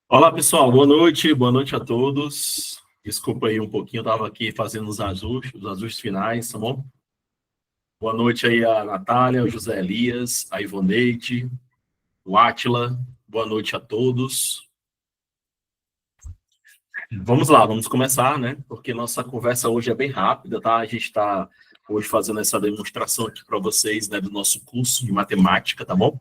Olá, pessoal. Boa noite a todos. Desculpa aí um pouquinho, eu estava aqui fazendo os ajustes finais, tá bom? Boa noite aí a Natália, o José Elias, a Ivoneide, o Átila. Boa noite a todos. Vamos lá, vamos começar, né? Porque nossa conversa hoje é bem rápida, tá? A gente está hoje fazendo essa demonstração aqui para vocês, né, do nosso curso de matemática, tá bom?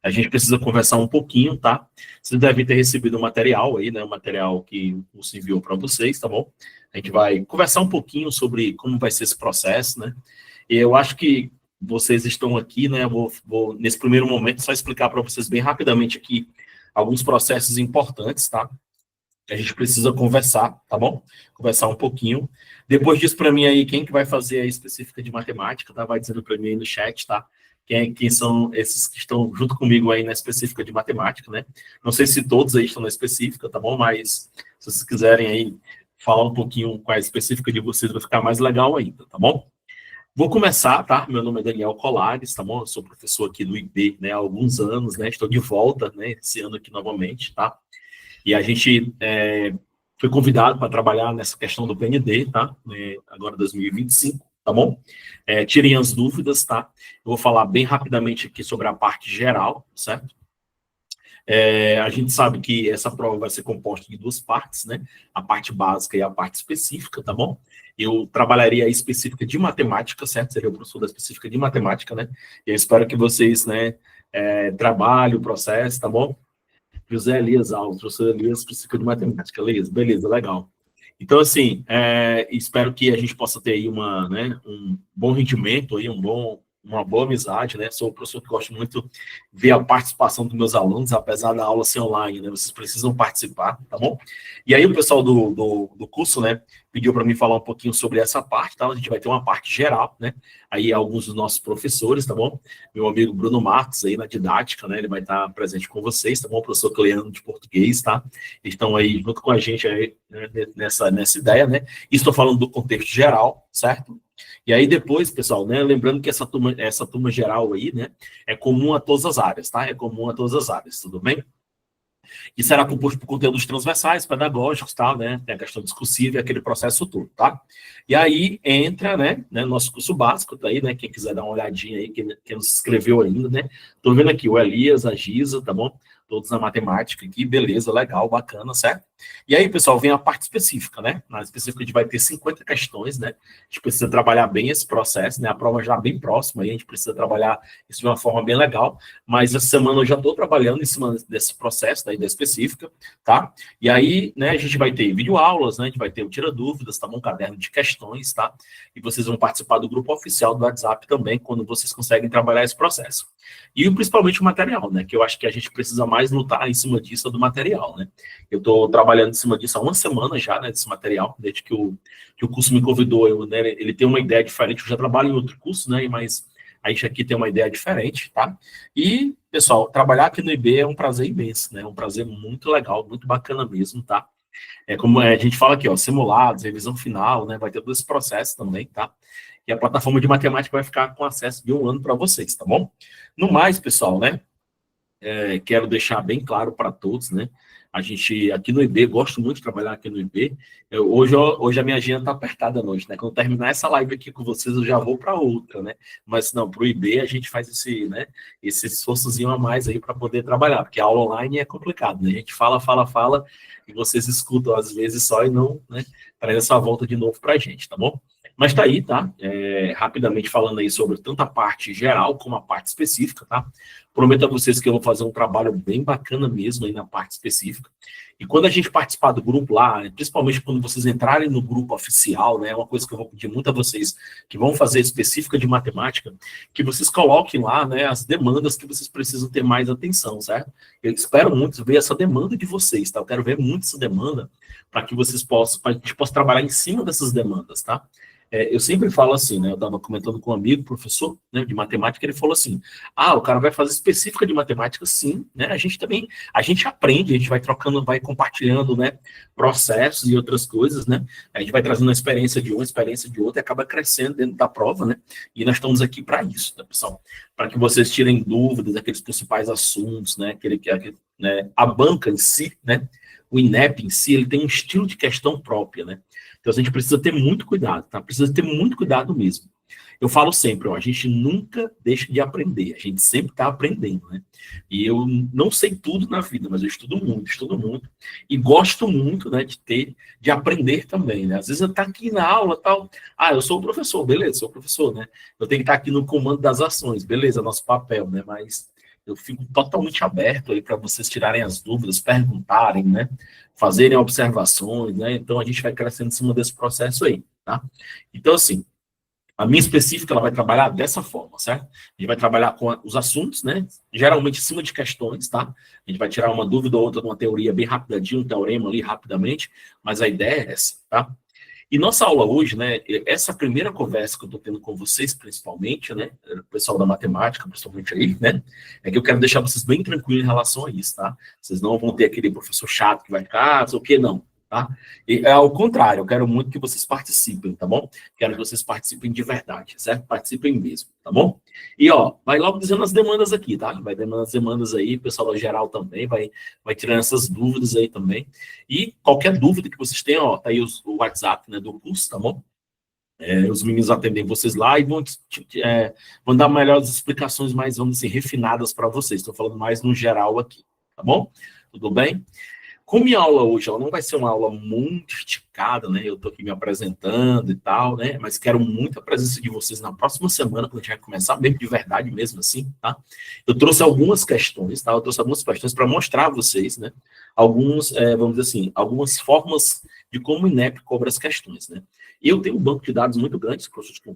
A gente precisa conversar um pouquinho, tá? Vocês devem ter recebido o material aí, né? O material que o curso enviou para vocês, tá bom? A gente vai conversar um pouquinho sobre como vai ser esse processo, né? E eu acho que vocês estão aqui, né? Eu vou nesse primeiro momento, só explicar para vocês bem rapidamente aqui alguns processos importantes, tá? A gente precisa conversar, tá bom? Conversar um pouquinho. Depois disso, para mim aí, quem que vai fazer a específica de matemática, tá? Vai dizendo para mim aí no chat, tá? Quem são esses que estão junto comigo aí na específica de matemática, né? Não sei se todos aí estão na específica, tá bom? Mas se vocês quiserem aí falar um pouquinho qual é a específica de vocês, vai ficar mais legal ainda, tá bom? Vou começar, tá? Meu nome é Daniel Colares, tá bom? Eu sou professor aqui do IB, né? Há alguns anos, né? Estou de volta, né? Esse ano aqui novamente, tá? E a gente foi convidado para trabalhar nessa questão do PND, tá? Agora 2025, tá bom? Tirem as dúvidas, tá? Eu vou falar bem rapidamente aqui sobre a parte geral, certo? A gente sabe que essa prova vai ser composta de duas partes, né? A parte básica e a parte específica, tá bom? Eu trabalharia a específica de matemática, certo? Seria o professor da específica de matemática, né? E eu espero que vocês, né, trabalhem o processo, tá bom? José Elias Alves, professor Elias, psicólogo de matemática. Elias, beleza, legal. Então, assim, espero que a gente possa ter aí um bom rendimento, aí, uma boa amizade, né? Sou um professor que gosto muito de ver a participação dos meus alunos, apesar da aula ser online, né? Vocês precisam participar, tá bom? E aí o pessoal do curso, né, pediu para mim falar um pouquinho sobre essa parte, tá? A gente vai ter uma parte geral, né? Aí alguns dos nossos professores, tá bom? Meu amigo Bruno Marques aí na didática, né? Ele vai estar presente com vocês, tá bom? O professor Cleano de português, tá? Eles estão aí junto com a gente aí, né, nessa ideia, né? E estou falando do contexto geral, certo? E aí depois, pessoal, né, lembrando que essa turma geral aí, né, é comum a todas as áreas, tá? É comum a todas as áreas, tudo bem? E será composto por conteúdos transversais, pedagógicos, tá, né? Tem a questão discursiva e aquele processo todo, tá? E aí entra, né, nosso curso básico, tá aí, né? Quem quiser dar uma olhadinha aí, quem não se inscreveu ainda, né? Tô vendo aqui o Elias, a Giza, tá bom? Todos na matemática aqui, beleza, legal, bacana, certo? E aí, pessoal, vem a parte específica, né? Na específica a gente vai ter 50 questões, né? A gente precisa trabalhar bem esse processo, né? A prova já bem próxima, aí a gente precisa trabalhar isso de uma forma bem legal, mas essa semana eu já estou trabalhando em cima desse processo da ideia específica, tá? E aí, né, a gente vai ter videoaulas, né? A gente vai ter o Tira Dúvidas, tá bom? Um caderno de questões, tá? E vocês vão participar do grupo oficial do WhatsApp também, quando vocês conseguem trabalhar esse processo. E principalmente o material, né? Que eu acho que a gente precisa mais lutar em cima disso do material, né? Eu estou trabalhando em cima disso há uma semana já, né? Desse material, desde que o curso me convidou, né, ele tem uma ideia diferente, eu já trabalho em outro curso, né? Mas a gente aqui tem uma ideia diferente, tá? E, pessoal, trabalhar aqui no IB é um prazer imenso, né? É um prazer muito legal, muito bacana mesmo, tá? É como a gente fala aqui, ó, simulados, revisão final, né? Vai ter todo esse processo também, tá? E a plataforma de matemática vai ficar com acesso de 1 ano para vocês, tá bom? No mais, pessoal, né? Quero deixar bem claro para todos, né? A gente, aqui no IB, gosto muito de trabalhar aqui no IB. Hoje a minha agenda está apertada à noite, né? Quando terminar essa live aqui com vocês, eu já vou para outra, né? Mas não, para o IB a gente faz esse esforçozinho a mais aí para poder trabalhar, porque a aula online é complicado, né? A gente fala, e vocês escutam às vezes só e não, né? Traz essa volta de novo para a gente, tá bom? Mas tá aí, tá? Rapidamente falando aí sobre tanto a parte geral como a parte específica, tá? Prometo a vocês que eu vou fazer um trabalho bem bacana mesmo aí na parte específica. E quando a gente participar do grupo lá, principalmente quando vocês entrarem no grupo oficial, né, é uma coisa que eu vou pedir muito a vocês que vão fazer específica de matemática, que vocês coloquem lá, né, as demandas que vocês precisam ter mais atenção, certo? Eu espero muito ver essa demanda de vocês, tá? Eu quero ver muito essa demanda para que vocês possam, para que a gente possa trabalhar em cima dessas demandas, tá? Eu sempre falo assim, né? Eu estava comentando com um amigo, professor, né, de matemática, ele falou assim: o cara vai fazer específica de matemática, sim, né? A gente aprende, a gente vai trocando, vai compartilhando, né, processos e outras coisas, né? A gente vai trazendo a experiência de uma, experiência de outra, e acaba crescendo dentro da prova, né? E nós estamos aqui para isso, tá, pessoal? Para que vocês tirem dúvidas daqueles principais assuntos, né? Né? A banca em si, né? o INEP em si, ele tem um estilo de questão própria, né? Então a gente precisa ter muito cuidado, tá? Precisa ter muito cuidado mesmo. Eu falo sempre, ó, a gente nunca deixa de aprender, a gente sempre está aprendendo, né? E eu não sei tudo na vida, mas eu estudo muito, e gosto muito, né, de aprender também, né? Às vezes eu tá aqui na aula, tal, eu sou o professor, beleza, sou o professor, né? Eu tenho que estar aqui no comando das ações, beleza, nosso papel, né? Mas eu fico totalmente aberto aí para vocês tirarem as dúvidas, perguntarem, né? Fazerem observações, né? Então a gente vai crescendo em cima desse processo aí, tá? Então, assim, a minha específica, ela vai trabalhar dessa forma, certo? A gente vai trabalhar com os assuntos, né? Geralmente em cima de questões, tá? A gente vai tirar uma dúvida ou outra de uma teoria bem rapidinho, um teorema ali rapidamente, mas a ideia é essa, tá? E nossa aula hoje, né? Essa primeira conversa que eu tô tendo com vocês, principalmente, né? O pessoal da matemática, principalmente aí, né? É que eu quero deixar vocês bem tranquilos em relação a isso, tá? Vocês não vão ter aquele professor chato que vai ficar, sei o quê, não. Tá? E é ao contrário, eu quero muito que vocês participem, tá bom? Quero que vocês participem de verdade, certo? Participem mesmo, tá bom? E, ó, vai logo dizendo as demandas aqui, tá? Vai dando as demandas aí, o pessoal da geral também vai tirando essas dúvidas aí também. E qualquer dúvida que vocês tenham, ó, tá aí o WhatsApp, né, do curso, tá bom? Os meninos atendem vocês lá e vão dar melhores explicações mais, vamos dizer, refinadas para vocês. Estou falando mais no geral aqui, tá bom? Tudo bem? Como minha aula hoje, ela não vai ser uma aula muito esticada, né? Eu estou aqui me apresentando e tal, né? Mas quero muito a presença de vocês na próxima semana, quando a gente vai começar mesmo de verdade mesmo assim, tá? Eu trouxe algumas questões, tá? Eu trouxe algumas questões para mostrar a vocês, né? Alguns, vamos dizer assim, algumas formas de como o INEP cobra as questões, né? Eu tenho um banco de dados muito grande,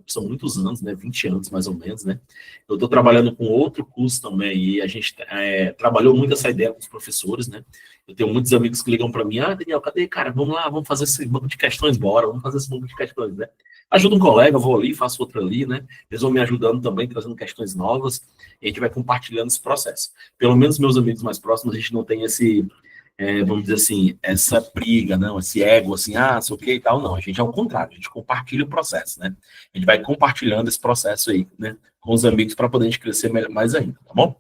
são muitos anos, né? 20 anos mais ou menos, né? Eu estou trabalhando com outro curso também e a gente trabalhou muito essa ideia com os professores, né? Eu tenho muitos amigos que ligam para mim, Daniel, cadê, cara? Vamos lá, vamos fazer esse banco de questões, bora, vamos fazer esse banco de questões, né? Ajuda um colega, vou ali, faço outro ali, né? Eles vão me ajudando também, trazendo questões novas, e a gente vai compartilhando esse processo. Pelo menos meus amigos mais próximos, a gente não tem esse, vamos dizer assim, essa briga, não, esse ego, assim, sei o que e tal, não. A gente é o contrário, a gente compartilha o processo, né? A gente vai compartilhando esse processo aí, né? Com os amigos para poder a gente crescer mais ainda, tá bom?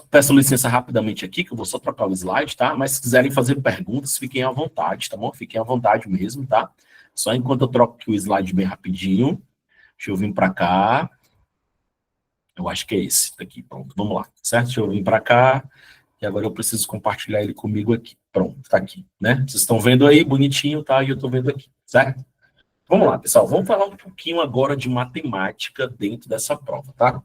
Peço licença rapidamente aqui, que eu vou só trocar o slide, tá? Mas se quiserem fazer perguntas, fiquem à vontade, tá bom? Fiquem à vontade mesmo, tá? Só enquanto eu troco aqui o slide bem rapidinho. Deixa eu vir para cá. Eu acho que é esse daqui, pronto. Vamos lá, certo? Deixa eu vir para cá. E agora eu preciso compartilhar ele comigo aqui. Pronto, tá aqui, né? Vocês estão vendo aí, bonitinho, tá? E eu tô vendo aqui, certo? Vamos lá, pessoal. Vamos falar um pouquinho agora de matemática dentro dessa prova, tá?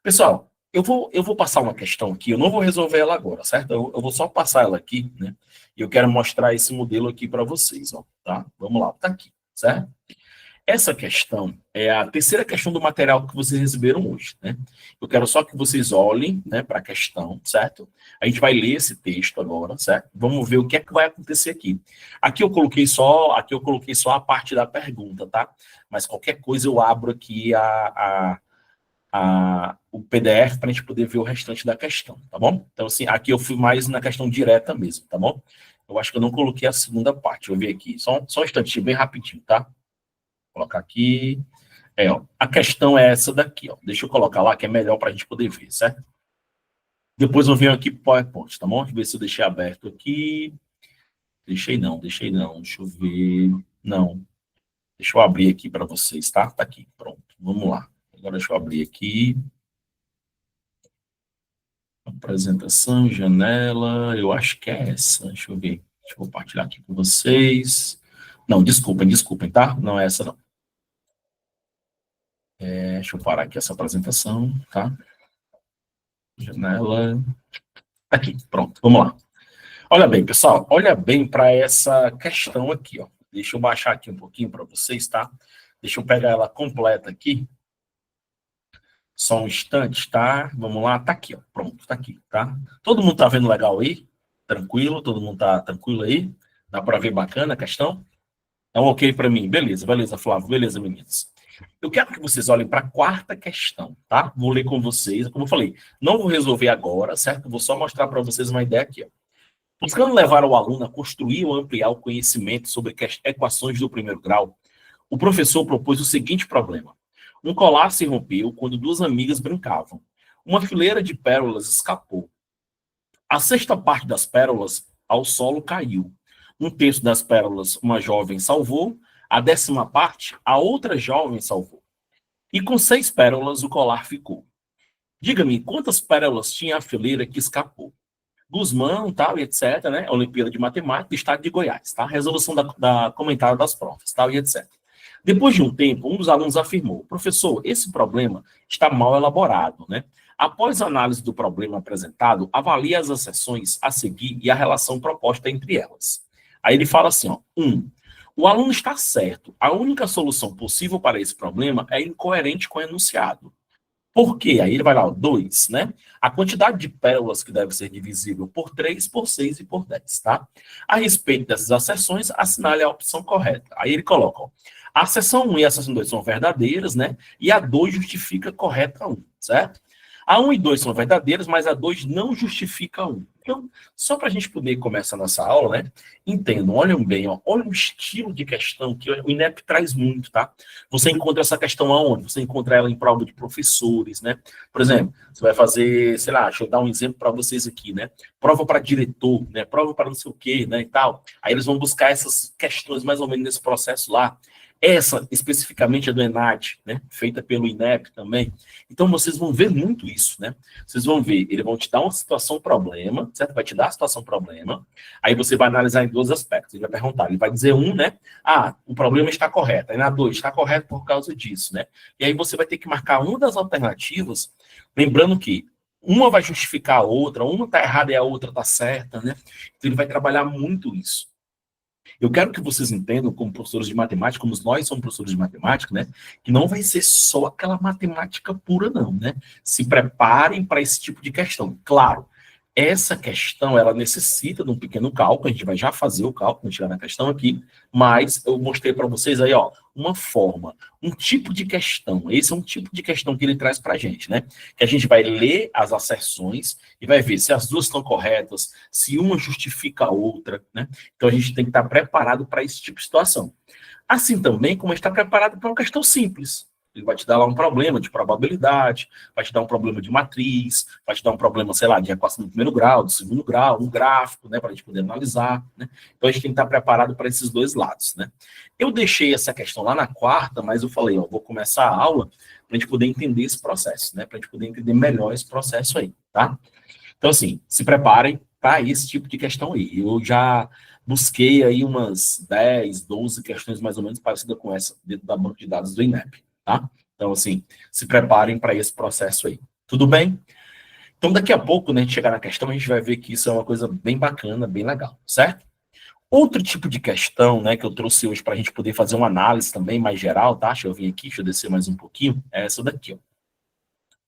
Pessoal, eu vou passar uma questão aqui, eu não vou resolver ela agora, certo? Eu vou só passar ela aqui, né? E eu quero mostrar esse modelo aqui para vocês, ó, tá? Vamos lá, tá aqui, certo? Essa questão é a terceira questão do material que vocês receberam hoje, né? Eu quero só que vocês olhem, né, para a questão, certo? A gente vai ler esse texto agora, certo? Vamos ver o que é que vai acontecer aqui. Aqui eu coloquei só a parte da pergunta, tá? Mas qualquer coisa eu abro aqui o PDF para a gente poder ver o restante da questão, tá bom? Então, assim, aqui eu fui mais na questão direta mesmo, tá bom? Eu acho que eu não coloquei a segunda parte, eu vi aqui. Só um instantinho, bem rapidinho, tá? Vou colocar aqui. Ó, a questão é essa daqui, ó. Deixa eu colocar lá, que é melhor para a gente poder ver, certo? Depois eu venho aqui para o PowerPoint, tá bom? Deixa eu ver se eu deixei aberto aqui. Deixei não. Deixa eu ver. Não. Deixa eu abrir aqui para vocês, tá? Tá aqui, pronto. Vamos lá. Agora deixa eu abrir aqui. Apresentação, janela, eu acho que é essa. Deixa eu ver. Deixa eu compartilhar aqui com vocês. Não, desculpem, tá? Não é essa, não. Deixa eu parar aqui essa apresentação, tá? Janela. Aqui, pronto, vamos lá. Olha bem, pessoal, olha bem para essa questão aqui, ó. Deixa eu baixar aqui um pouquinho para vocês, tá? Deixa eu pegar ela completa aqui. Só um instante, tá? Vamos lá, tá aqui, ó. Pronto, tá aqui, tá? Todo mundo tá vendo legal aí? Tranquilo? Todo mundo tá tranquilo aí? Dá para ver bacana a questão? Então, ok para mim. Beleza, Flávio. Beleza, meninos. Eu quero que vocês olhem para a quarta questão, tá? Vou ler com vocês. Como eu falei, não vou resolver agora, certo? Vou só mostrar para vocês uma ideia aqui, ó. Buscando levar o aluno a construir ou ampliar o conhecimento sobre equações do primeiro grau, o professor propôs o seguinte problema. Um colar se rompeu quando duas amigas brincavam. Uma fileira de pérolas escapou. A sexta parte das pérolas ao solo caiu. Um terço das pérolas uma jovem salvou, a 10ª parte a outra jovem salvou. E com 6 pérolas o colar ficou. Diga-me, quantas pérolas tinha a fileira que escapou? Guzmão, tal, e etc, né? Olimpíada de Matemática, Estado de Goiás, tá? Resolução da comentário das provas, tal, e etc. Depois de um tempo, um dos alunos afirmou: professor, esse problema está mal elaborado, né? Após a análise do problema apresentado, avalie as exceções a seguir e a relação proposta entre elas. Aí ele fala assim, ó, 1. O aluno está certo. A única solução possível para esse problema é incoerente com o enunciado. Por quê? Aí ele vai lá, ó, 2, né? A quantidade de pérolas que deve ser divisível por 3, por 6 e por 10, tá? A respeito dessas asserções, assinale a opção correta. Aí ele coloca, ó, a asserção 1 e a asserção 2 são verdadeiras, né? E a 2 justifica correta 1, certo? A 1 e 2 são verdadeiras, mas a 2 não justifica 1. Então, só para a gente poder começar nossa aula, né? Entendam, olhem bem, ó, olha o estilo de questão que o INEP traz muito, tá? Você encontra essa questão aonde? Você encontra ela em prova de professores, né? Por exemplo, você vai fazer, sei lá, deixa eu dar um exemplo para vocês aqui, né? Prova para diretor, né? Prova para não sei o quê, né? E tal. Aí eles vão buscar essas questões mais ou menos nesse processo lá. Essa, especificamente, é do ENAD, né? Feita pelo INEP também. Então, vocês vão ver muito isso, né? Vocês vão ver, eles vão te dar uma situação-problema, certo? Vai te dar a situação-problema, aí você vai analisar em 2 aspectos. Ele vai perguntar, ele vai dizer né? Ah, o problema está correto. Aí na 2, está correto por causa disso, né? E aí você vai ter que marcar uma das alternativas, lembrando que uma vai justificar a outra, uma está errada e a outra está certa, né? Então, ele vai trabalhar muito isso. Eu quero que vocês entendam, como professores de matemática, como nós somos professores de matemática, né, que não vai ser só aquela matemática pura, não, né? Se preparem para esse tipo de questão. Claro, essa questão, ela necessita de um pequeno cálculo, a gente vai já fazer o cálculo, quando chegar na questão aqui, mas eu mostrei para vocês aí, ó, uma forma, um tipo de questão. Esse é um tipo de questão que ele traz para a gente, né? Que a gente vai ler as asserções e vai ver se as duas estão corretas, se uma justifica a outra, né? Então a gente tem que estar preparado para esse tipo de situação. Assim também como está preparado para uma questão simples. Ele vai te dar lá um problema de probabilidade, vai te dar um problema de matriz, vai te dar um problema, sei lá, de equação do primeiro grau, do segundo grau, um gráfico, né, para a gente poder analisar, né? Então a gente tem que estar preparado para esses 2 lados, né? Eu deixei essa questão lá na 4ª, mas eu falei, ó, vou começar a aula para a gente poder entender esse processo, né? Para a gente poder entender melhor esse processo aí, tá? Então, assim, se preparem para esse tipo de questão aí. Eu já busquei aí umas 10, 12 questões mais ou menos parecidas com essa dentro da banca de dados do INEP, tá? Então, assim, se preparem para esse processo aí. Tudo bem? Então, daqui a pouco, né, a gente chegar na questão, a gente vai ver que isso é uma coisa bem bacana, bem legal, certo? Outro tipo de questão, né, que eu trouxe hoje para a gente poder fazer uma análise também mais geral, tá? Deixa eu vir aqui, deixa eu descer mais um pouquinho, é essa daqui, ó.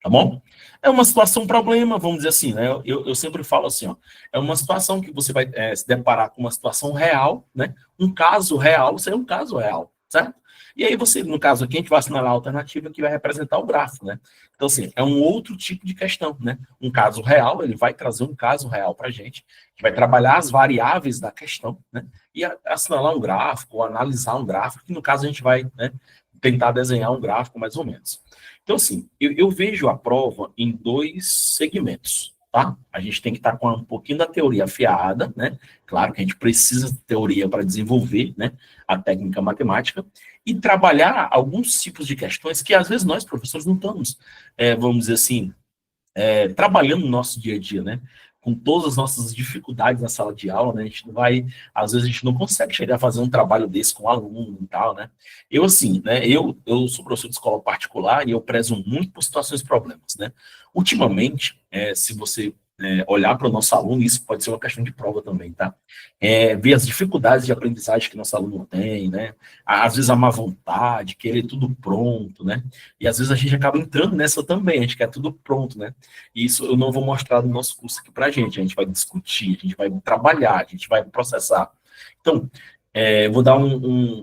Tá bom? É uma situação problema, vamos dizer assim, né? Eu sempre falo assim, ó, é uma situação que você vai se deparar com uma situação real, né? Um caso real, isso é um caso real, certo? E aí você, no caso aqui, a gente vai assinalar a alternativa que vai representar o gráfico, né? Então, assim, é um outro tipo de questão, né? Um caso real, ele vai trazer um caso real para a gente, que vai trabalhar as variáveis da questão, né? E assinalar um gráfico, ou analisar um gráfico, que no caso a gente vai, né, tentar desenhar um gráfico mais ou menos. Então, assim, eu vejo a prova em 2 segmentos, tá? A gente tem que estar com um pouquinho da teoria afiada, né? Claro que a gente precisa de teoria para desenvolver, né, a técnica matemática e trabalhar alguns tipos de questões que, às vezes, nós, professores, não estamos, vamos dizer assim, trabalhando no nosso dia a dia, né? Com todas as nossas dificuldades na sala de aula, né? A gente não vai, às vezes a gente não consegue chegar a fazer um trabalho desse com aluno e tal, né? Eu, assim, né? Eu sou professor de escola particular e eu prezo muito por situações e problemas, né? Ultimamente, se você olhar para o nosso aluno, isso pode ser uma questão de prova também, tá? Ver as dificuldades de aprendizagem que nosso aluno tem, né? Às vezes a má vontade, querer tudo pronto, né? E às vezes a gente acaba entrando nessa também, a gente quer tudo pronto, né? E isso eu não vou mostrar no nosso curso aqui pra gente, a gente vai discutir, a gente vai trabalhar, a gente vai processar. Então, vou dar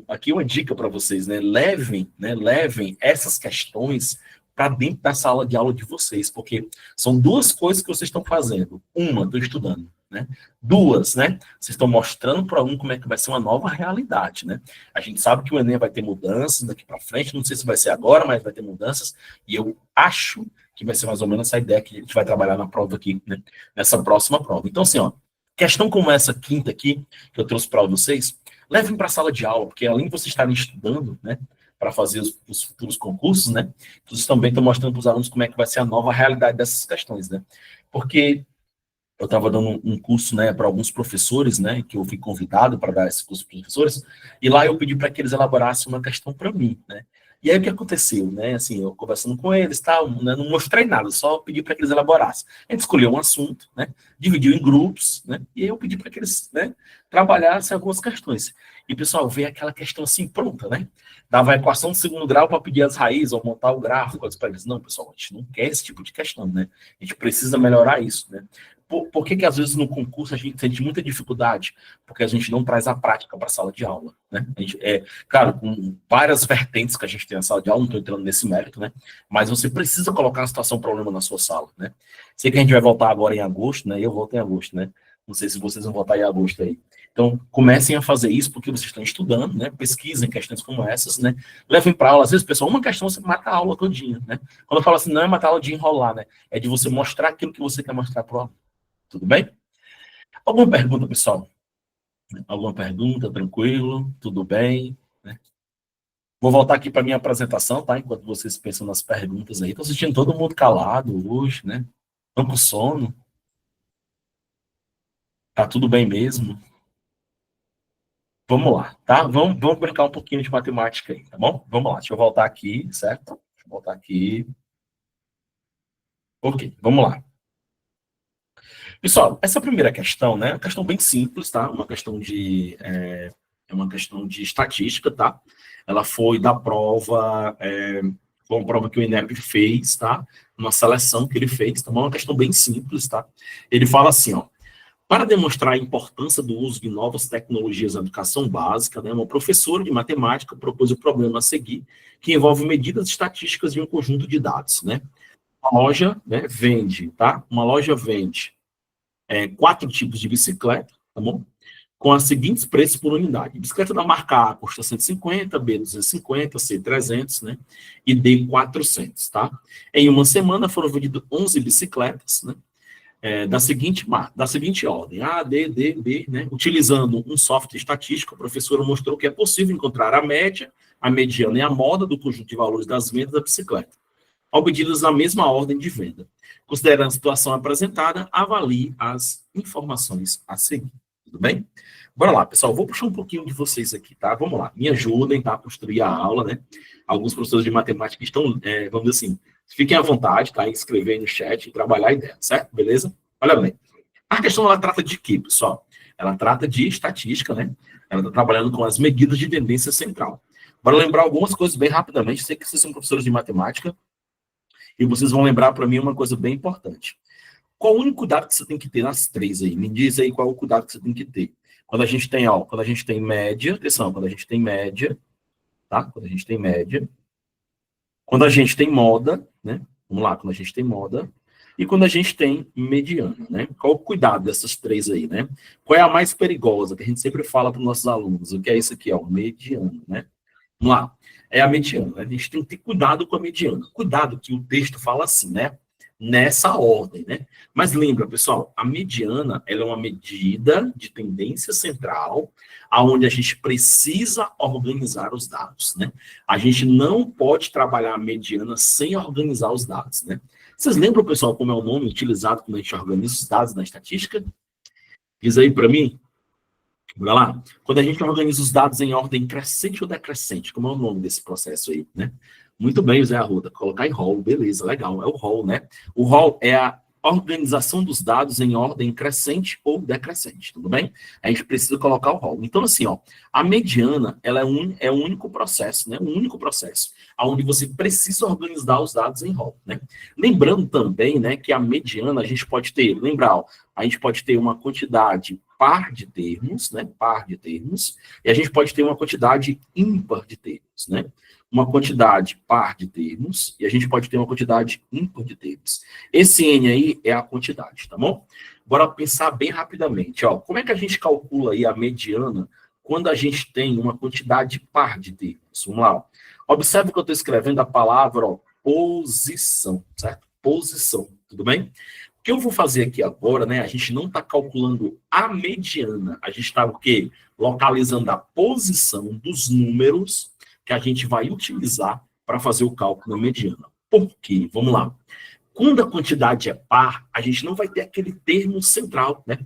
aqui uma dica para vocês, né? Levem essas questões para dentro da sala de aula de vocês, porque são 2 coisas que vocês estão fazendo. Uma, estou estudando, né? 2, né? Vocês estão mostrando para como é que vai ser uma nova realidade, né? A gente sabe que o Enem vai ter mudanças daqui para frente, não sei se vai ser agora, mas vai ter mudanças, e eu acho que vai ser mais ou menos essa ideia que a gente vai trabalhar na prova aqui, né? Nessa próxima prova. Então, assim, ó, Questão como essa quinta aqui, que eu trouxe para vocês, levem para a sala de aula, porque além de vocês estarem estudando, né, para fazer os futuros concursos, né, vocês também estão mostrando para os alunos como é que vai ser a nova realidade dessas questões, né? Porque eu estava dando um curso, né, para alguns professores, né, que eu fui convidado para dar esse curso para os professores, e lá eu pedi para que eles elaborassem uma questão para mim, né? E aí o que aconteceu, né? Assim, eu conversando com eles, tal, né, não mostrei nada, só pedi para que eles elaborassem. A gente escolheu um assunto, né? Dividiu em grupos, né? E aí eu pedi para que eles, né, trabalhassem algumas questões. E pessoal, veio aquela questão assim pronta, né? Dava a equação de segundo grau para pedir as raízes ou montar o gráfico. Eu disse para eles, não, pessoal, a gente não quer esse tipo de questão, né? A gente precisa melhorar isso, né? Por que às vezes no concurso a gente sente muita dificuldade? Porque a gente não traz a prática para a sala de aula, né? A gente, claro, com várias vertentes que a gente tem na sala de aula, não estou entrando nesse mérito, né? Mas você precisa colocar uma situação problema na sua sala, né? Sei que a gente vai voltar agora em agosto, né? Eu volto em agosto, né? Não sei se vocês vão voltar em agosto aí. Então, comecem a fazer isso porque vocês estão estudando, né? Pesquisem questões como essas, né? Levem para aula. Às vezes, pessoal, uma questão você mata a aula todinha, né? Quando eu falo assim, não é matar a aula de enrolar, né? É de você mostrar aquilo que você quer mostrar para o aluno. Tudo bem? Alguma pergunta, pessoal? Alguma pergunta? Tranquilo? Tudo bem? Né? Vou voltar aqui para minha apresentação, tá? Enquanto vocês pensam nas perguntas aí. Estou assistindo todo mundo calado hoje, né? Estão com sono? Tá tudo bem mesmo? Vamos lá, tá? Vamos brincar um pouquinho de matemática aí, tá bom? Vamos lá, deixa eu voltar aqui, certo? Deixa eu voltar aqui. Ok, vamos lá. Pessoal, essa primeira questão, né? É uma questão bem simples, tá? É uma questão de estatística, tá? Ela foi da prova, foi uma prova que o INEP fez, tá? Uma seleção que ele fez, tá? Uma questão bem simples, tá? Ele fala assim, ó. Para demonstrar a importância do uso de novas tecnologias na educação básica, né, uma professora de matemática propôs o problema a seguir, que envolve medidas estatísticas de um conjunto de dados, né? Uma loja, né, vende, tá? Uma loja vende 4 tipos de bicicleta, tá bom? Com os seguintes preços por unidade. Bicicleta da marca A custa 150, B 250, C 300, né? E D 400, tá? Em uma semana foram vendidas 11 bicicletas, né? Da seguinte ordem, A, D, D, B, né? Utilizando um software estatístico, a professora mostrou que é possível encontrar a média, a mediana e a moda do conjunto de valores das vendas da bicicleta, obtidas na mesma ordem de venda. Considerando a situação apresentada, avalie as informações a seguir. Tudo bem? Bora lá, pessoal. Vou puxar um pouquinho de vocês aqui, tá? Vamos lá. Me ajudem, tá? A construir a aula, né? Alguns professores de matemática estão, vamos dizer assim, fiquem à vontade, tá? Em escrever aí no chat e trabalhar a ideia, certo? Beleza? Olha bem. A questão, ela trata de quê, pessoal? Ela trata de estatística, né? Ela está trabalhando com as medidas de tendência central. Bora lembrar algumas coisas bem rapidamente. Sei que vocês são professores de matemática, e vocês vão lembrar para mim uma coisa bem importante. Qual o único cuidado que você tem que ter nas três aí? Me diz aí qual é o cuidado que você tem que ter. Quando a gente tem, ó, quando a gente tem média, atenção, quando a gente tem média, tá? Quando a gente tem média. Quando a gente tem moda, né? Vamos lá, quando a gente tem moda. E quando a gente tem mediana, né? Qual o cuidado dessas três aí, né? Qual é a mais perigosa, que a gente sempre fala para os nossos alunos? O que é isso aqui, ó? Mediana, né? Vamos lá. É a mediana. A gente tem que ter cuidado com a mediana. Cuidado que o texto fala assim, né? Nessa ordem, né? Mas lembra, pessoal, a mediana, ela é uma medida de tendência central, aonde a gente precisa organizar os dados, né? A gente não pode trabalhar a mediana sem organizar os dados, né? Vocês lembram, pessoal, como é o nome utilizado quando a gente organiza os dados na estatística? Diz aí para mim. Bora lá. Quando a gente organiza os dados em ordem crescente ou decrescente, como é o nome desse processo aí, né? Muito bem, Zé Arruda. Colocar em rol, beleza, legal. É o rol, né? O rol é a organização dos dados em ordem crescente ou decrescente, tudo bem? A gente precisa colocar o rol. Então, assim, ó, a mediana, ela é um único processo, né? Um único processo, onde você precisa organizar os dados em rol, né? Lembrando também, né, que a mediana a gente pode ter, lembrar, ó, a gente pode ter uma quantidade par de termos, né? Par de termos, e a gente pode ter uma quantidade ímpar de termos, né? Uma quantidade par de termos, e a gente pode ter uma quantidade ímpar de termos. Esse N aí é a quantidade, tá bom? Bora pensar bem rapidamente, ó. Como é que a gente calcula aí a mediana quando a gente tem uma quantidade par de termos? Vamos lá, ó. Observe que eu estou escrevendo a palavra, ó, posição, certo? Posição, tudo bem? que eu vou fazer aqui agora, né? A gente não está calculando a mediana. A gente está o quê? Localizando a posição dos números que a gente vai utilizar para fazer o cálculo da mediana. Por quê? Vamos lá. Quando a quantidade é par, a gente não vai ter aquele termo central, né?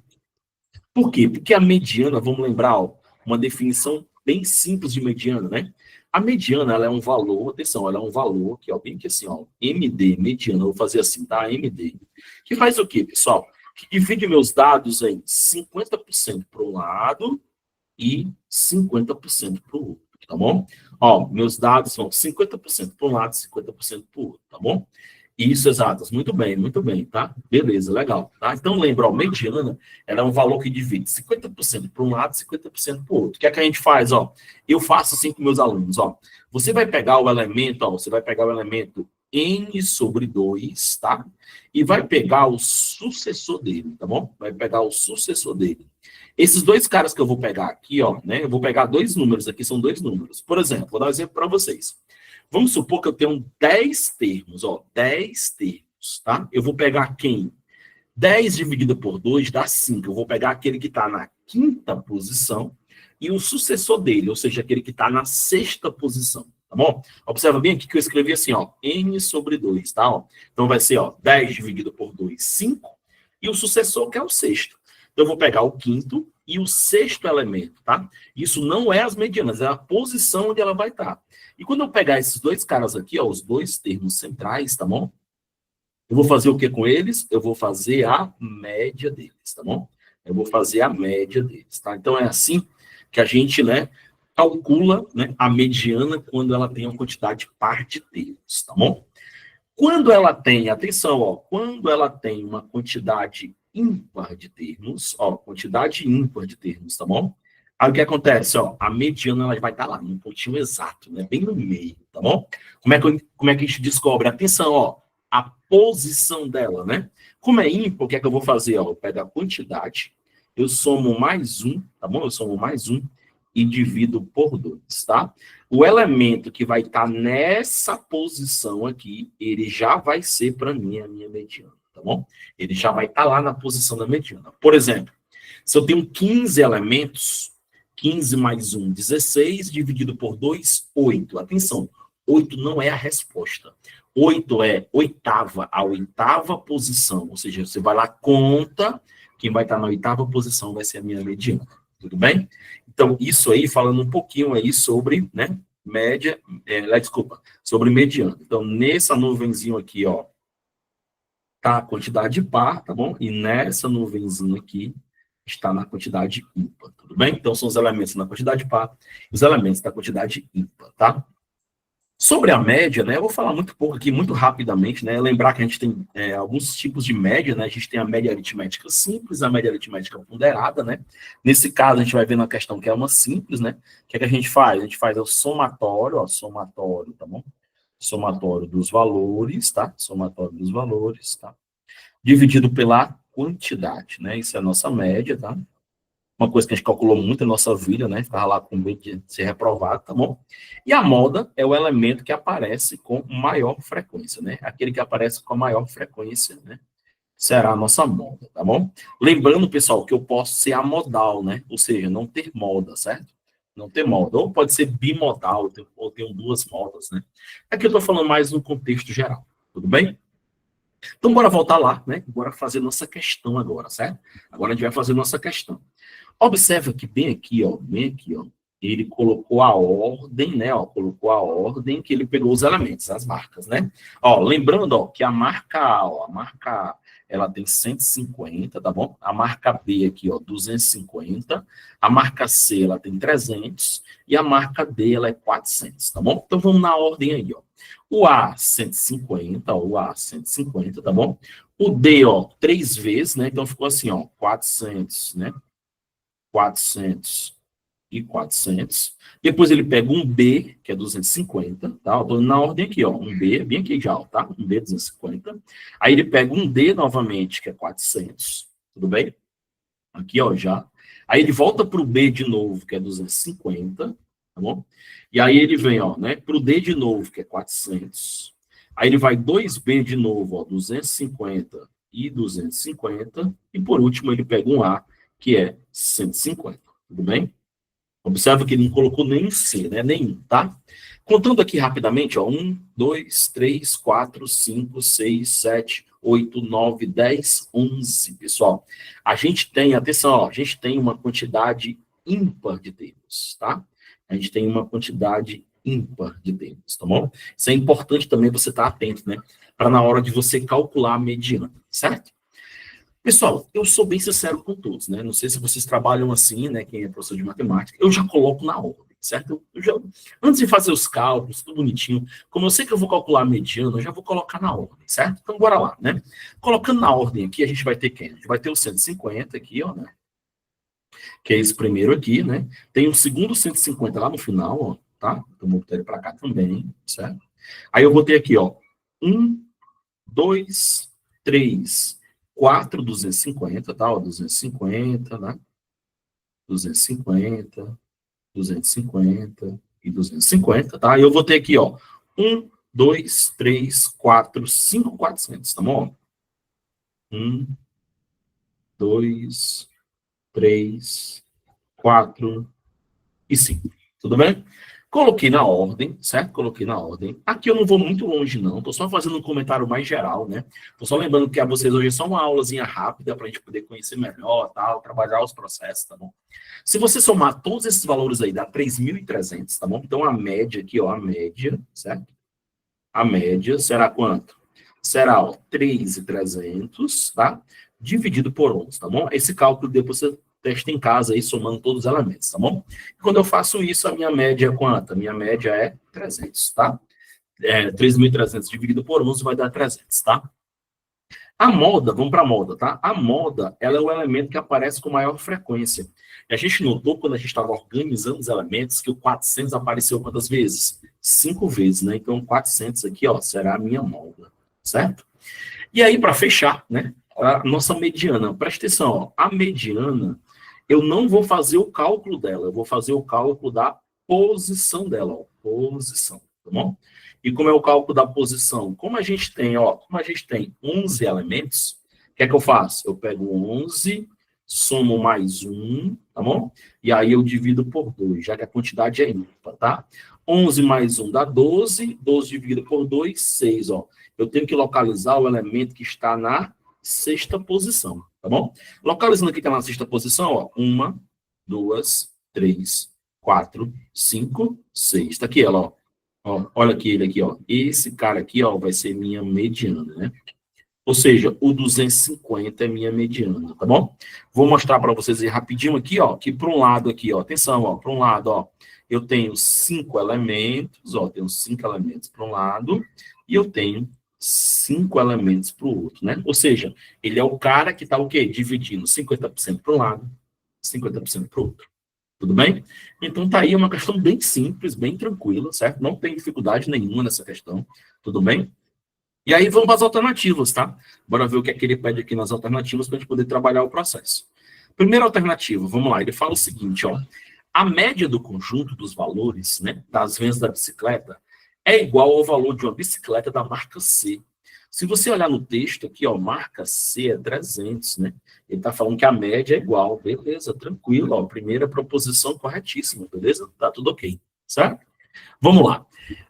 Por quê? Porque a mediana, vamos lembrar, ó, uma definição bem simples de mediana, né? A mediana, ela é um valor, atenção, ela é um valor que, ó, bem que assim, ó, MD, mediana, eu vou fazer assim, tá? MD. Que faz o quê, pessoal? Que divide meus dados em 50% para um lado e 50% para o outro, tá bom? Ó, meus dados são 50% para um lado e 50% para o outro, tá bom? Isso, exatas. Muito bem, tá? Beleza, legal. Tá? Então, lembra, ó, mediana, ela é um valor que divide 50% para um lado e 50% para o outro. O que é que a gente faz, ó? Eu faço assim com meus alunos, ó. Você vai pegar o elemento, ó, você vai pegar o elemento n sobre 2, tá? E vai pegar o sucessor dele, tá bom? Vai pegar o sucessor dele. Esses dois caras que eu vou pegar aqui, ó, né? Eu vou pegar dois números aqui, são dois números. Por exemplo, vou dar um exemplo para vocês. Vamos supor que eu tenho 10 termos, ó, 10 termos, tá? Eu vou pegar quem? 10 dividido por 2 dá 5. Eu vou pegar aquele que está na quinta posição e o sucessor dele, ou seja, aquele que está na sexta posição, tá bom? Observa bem aqui que eu escrevi assim, ó, n sobre 2, tá? Ó. Então vai ser, ó, 10 dividido por 2, 5, e o sucessor que é o sexto. Então eu vou pegar o quinto e o sexto elemento, tá? Isso não é as medianas, é a posição onde ela vai estar. E quando eu pegar esses dois caras aqui, ó, os dois termos centrais, tá bom? Eu vou fazer o que com eles? Eu vou fazer a média deles, tá bom? Eu vou fazer a média deles, tá? Então é assim que a gente, né, calcula, né, a mediana quando ela tem uma quantidade par de termos, tá bom? Quando ela tem, atenção, ó, quando ela tem uma quantidade ímpar de termos, ó, quantidade ímpar de termos, tá bom? Aí o que acontece, ó, a mediana ela vai estar lá, num pontinho exato, né, bem no meio, tá bom? Como é que a gente descobre? Atenção, ó, a posição dela, né? Como é ímpar, o que é que eu vou fazer? Ó, eu pego a quantidade, eu somo mais um, tá bom? Eu somo mais um e divido por 2, tá? O elemento que vai estar nessa posição aqui, ele já vai ser para mim a minha mediana, tá bom? Ele já vai estar lá na posição da mediana. Por exemplo, se eu tenho 15 elementos, 15 mais 1, 16, dividido por 2, 8. Atenção, 8 não é a resposta. 8 é a oitava posição. Ou seja, você vai lá, conta, quem vai estar na oitava posição vai ser a minha mediana. Tudo bem? Então, isso aí, falando um pouquinho aí sobre, né, média, desculpa, sobre mediana. Então, nessa nuvenzinho aqui, ó, tá a quantidade par, tá bom? E nessa nuvenzinha aqui, está na quantidade ímpar, tudo bem? Então, são os elementos na quantidade par e os elementos da quantidade ímpar, tá? Sobre a média, né, eu vou falar muito pouco aqui, muito rapidamente, né, lembrar que a gente tem alguns tipos de média, né, a gente tem a média aritmética simples, a média aritmética ponderada, né, nesse caso a gente vai ver na questão que é uma simples, né, o que é que a gente faz? A gente faz o somatório, ó, somatório, tá bom? Somatório dos valores, tá? Somatório dos valores, tá? Dividido pela quantidade, né, isso é a nossa média, tá? Uma coisa que a gente calculou muito na nossa vida, né? Ficava lá com medo de ser reprovado, tá bom? E a moda é o elemento que aparece com maior frequência, né? Aquele que aparece com a maior frequência, né? Será a nossa moda, tá bom? Lembrando, pessoal, que eu posso ser amodal, né? Ou seja, não ter moda, certo? Não ter moda. Ou pode ser bimodal, ou tenho duas modas, né? Aqui eu estou falando mais no contexto geral, tudo bem? Então, bora voltar lá, né? Bora fazer nossa questão agora, certo? Agora a gente vai fazer nossa questão. Observa que bem aqui, ó, ele colocou a ordem, né, ó, colocou a ordem que ele pegou os elementos, as marcas, né? Ó, lembrando, ó, que a marca A, ó, a marca A, ela tem 150, tá bom? A marca B aqui, ó, 250, a marca C, ela tem 300 e a marca D, ela é 400, tá bom? Então vamos na ordem aí, ó. O A, 150, ó, o A, 150, tá bom? O D, ó, 3 vezes, né? Então ficou assim, ó, 400, né? 400 e 400. Depois ele pega um B, que é 250, tá? Eu tô na ordem aqui, ó. Um B, bem aqui já, tá? Um B, 250. Aí ele pega um D novamente, que é 400. Tudo bem? Aqui, ó, já. Aí ele volta para o B de novo, que é 250, tá bom? E aí ele vem, ó, né? Para o D de novo, que é 400. Aí ele vai 2B de novo, ó, 250 e 250. E por último, ele pega um A, que é 150. Tudo bem? Observa que ele não colocou nem C, né? Nenhum, tá? Contando aqui rapidamente, ó. 1, 2, 3, 4, 5, 6, 7, 8, 9, 10, 11, pessoal. A gente tem, atenção, ó, a gente tem uma quantidade ímpar de termos, tá? A gente tem uma quantidade ímpar de termos, tá bom? Isso é importante também você estar atento, né? Para na hora de você calcular a mediana, certo? Pessoal, eu sou bem sincero com todos, né? Não sei se vocês trabalham assim, né? Quem é professor de matemática, eu já coloco na ordem, certo? Antes de fazer os cálculos, tudo bonitinho, como eu sei que eu vou calcular a mediana, eu já vou colocar na ordem, certo? Então, bora lá, né? Colocando na ordem aqui, a gente vai ter quem? A gente vai ter o 150 aqui, ó, né? Que é esse primeiro aqui, né? Tem um segundo 150 lá no final, ó, tá? Então, vou botar ele para cá também, certo? Aí eu vou ter aqui, ó, 1, 2, 3, 4, 250, tá? Ó, 250, né? 250, 250 e 250, tá? E eu vou ter aqui, ó, 1, 2, 3, 4, 5, 400, tá bom? 1, 2, 3, 4 e 5. Tudo bem? Coloquei na ordem, certo? Coloquei na ordem. Aqui eu não vou muito longe, não. Estou só fazendo um comentário mais geral, né? Estou só lembrando que a vocês hoje é só uma aulazinha rápida para a gente poder conhecer melhor, tal, trabalhar os processos, tá bom? Se você somar todos esses valores aí, dá 3.300, tá bom? Então a média aqui, ó, a média, certo? A média será quanto? Será, ó, 3.300, tá? Dividido por 11, tá bom? Esse cálculo depois você testa em casa aí, somando todos os elementos, tá bom? Quando eu faço isso, a minha média é quanto? A minha média é 300, tá? 3.300 dividido por 11 vai dar 300, tá? A moda, vamos para a moda, tá? A moda, ela é o elemento que aparece com maior frequência. E a gente notou, quando a gente estava organizando os elementos, que o 400 apareceu quantas vezes? 5 vezes, né? Então, 400 aqui, ó, será a minha moda, certo? E aí, para fechar, né? A nossa mediana, presta atenção, ó, a mediana, eu não vou fazer o cálculo dela, eu vou fazer o cálculo da posição dela, ó, posição, tá bom? E como é o cálculo da posição? Como a gente tem, ó, como a gente tem 11 elementos, o que é que eu faço? Eu pego 11, somo mais um, tá bom? E aí eu divido por 2, já que a quantidade é ímpar, tá? 11 mais um dá 12, 12 dividido por 2, 6, ó. Eu tenho que localizar o elemento que está na sexta posição, tá bom? Localizando aqui que está na sexta posição, ó, 1, 2, 3, 4, 5, 6. Tá aqui ela, ó. Ó, olha aqui ele aqui, ó. Esse cara aqui, ó, vai ser minha mediana, né? Ou seja, o 250 é minha mediana, tá bom? Vou mostrar para vocês aí rapidinho aqui, ó, que para um lado aqui, ó, atenção, ó, para um lado, ó, eu tenho 5 elementos, ó, tenho 5 elementos para um lado e eu tenho 5 elementos para o outro, né? Ou seja, ele é o cara que está o quê? Dividindo 50% para um lado, 50% para o outro. Tudo bem? Então tá aí uma questão bem simples, bem tranquila, certo? Não tem dificuldade nenhuma nessa questão, tudo bem? E aí vamos para as alternativas, tá? Bora ver o que é que ele pede aqui nas alternativas para a gente poder trabalhar o processo. Primeira alternativa, vamos lá, ele fala o seguinte, ó. A média do conjunto dos valores, né, das vendas da bicicleta é igual ao valor de uma bicicleta da marca C. Se você olhar no texto aqui, ó, marca C é 300, né? Ele está falando que a média é igual, beleza, tranquilo, ó, primeira proposição corretíssima, beleza? Tá tudo ok, certo? Vamos lá.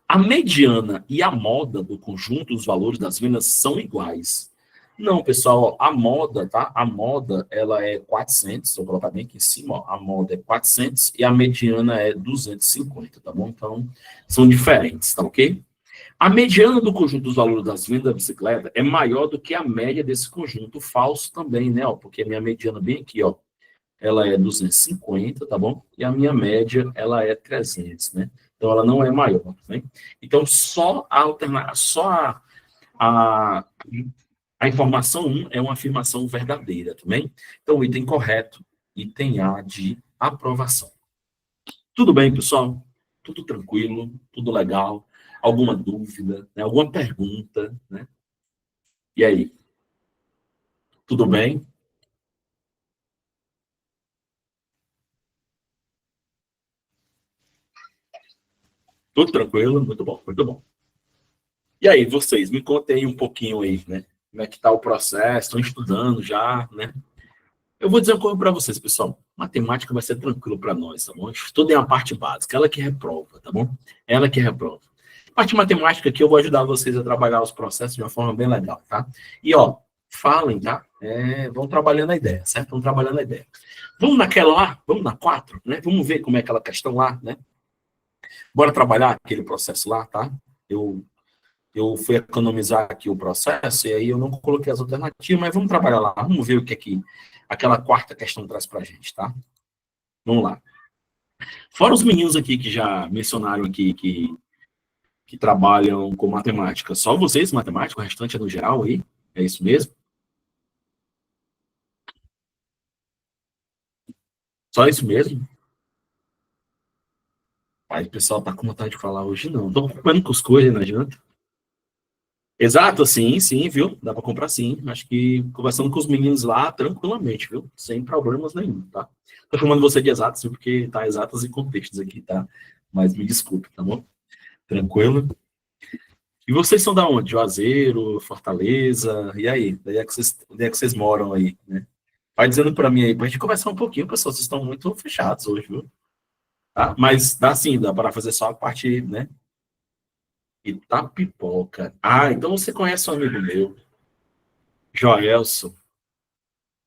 A mediana e a moda do conjunto dos valores das vendas são iguais. Não, pessoal, ó, a moda, tá? A moda, ela é 400, vou colocar bem aqui em cima, ó, a moda é 400 e a mediana é 250, tá bom? Então, são diferentes, tá ok? A mediana do conjunto dos valores das vendas da bicicleta é maior do que a média desse conjunto, falso também, né? Ó, porque a minha mediana bem aqui, ó, ela é 250, tá bom? E a minha média, ela é 300, né? Então, ela não é maior, né? Então, a, a informação 1 é uma afirmação verdadeira, também. Então, o item correto, item A de aprovação. Tudo bem, pessoal? Tudo tranquilo, tudo legal? Alguma dúvida, né? Alguma pergunta, né? E aí? Tudo bem? Tudo tranquilo? Muito bom, muito bom. E aí, vocês, me contem aí um pouquinho aí, né? Como é que está o processo? Estão estudando já, né? Eu vou dizer uma coisa para vocês, pessoal. Matemática vai ser tranquilo para nós, tá bom? Estudem a parte básica, ela que reprova, tá bom? Ela que reprova. A parte matemática aqui eu vou ajudar vocês a trabalhar os processos de uma forma bem legal, tá? E, ó, falem, tá? Vão trabalhando a ideia, certo? Vão trabalhando a ideia. Vamos naquela lá? Vamos na 4, né? Vamos ver como é aquela questão lá, né? Bora trabalhar aquele processo lá, tá? Eu fui economizar aqui o processo e aí eu não coloquei as alternativas, mas vamos trabalhar lá. Vamos ver o que é que aquela quarta questão traz para a gente, tá? Vamos lá. Fora os meninos aqui que já mencionaram aqui que trabalham com matemática, só vocês matemática, o restante é no geral aí? É isso mesmo? Só isso mesmo? Pai, o pessoal tá com vontade de falar hoje, não. Tô comendo cuscuz, não adianta. Exato, sim, sim, viu? Dá para comprar sim. Acho que conversando com os meninos lá, tranquilamente, viu? Sem problemas nenhum, tá? Tô chamando você de exatas, viu? Porque tá exatas e contextos aqui, tá? Mas me desculpe, tá bom? Tranquilo? E vocês são da onde? Juazeiro, Fortaleza? E aí? Onde é que vocês moram aí, né? Vai dizendo para mim aí, pra gente conversar um pouquinho, pessoal. Vocês estão muito fechados hoje, viu? Tá? Mas dá sim, dá para fazer só a parte, né? Itapipoca. Ah, então você conhece um amigo meu, Joelson.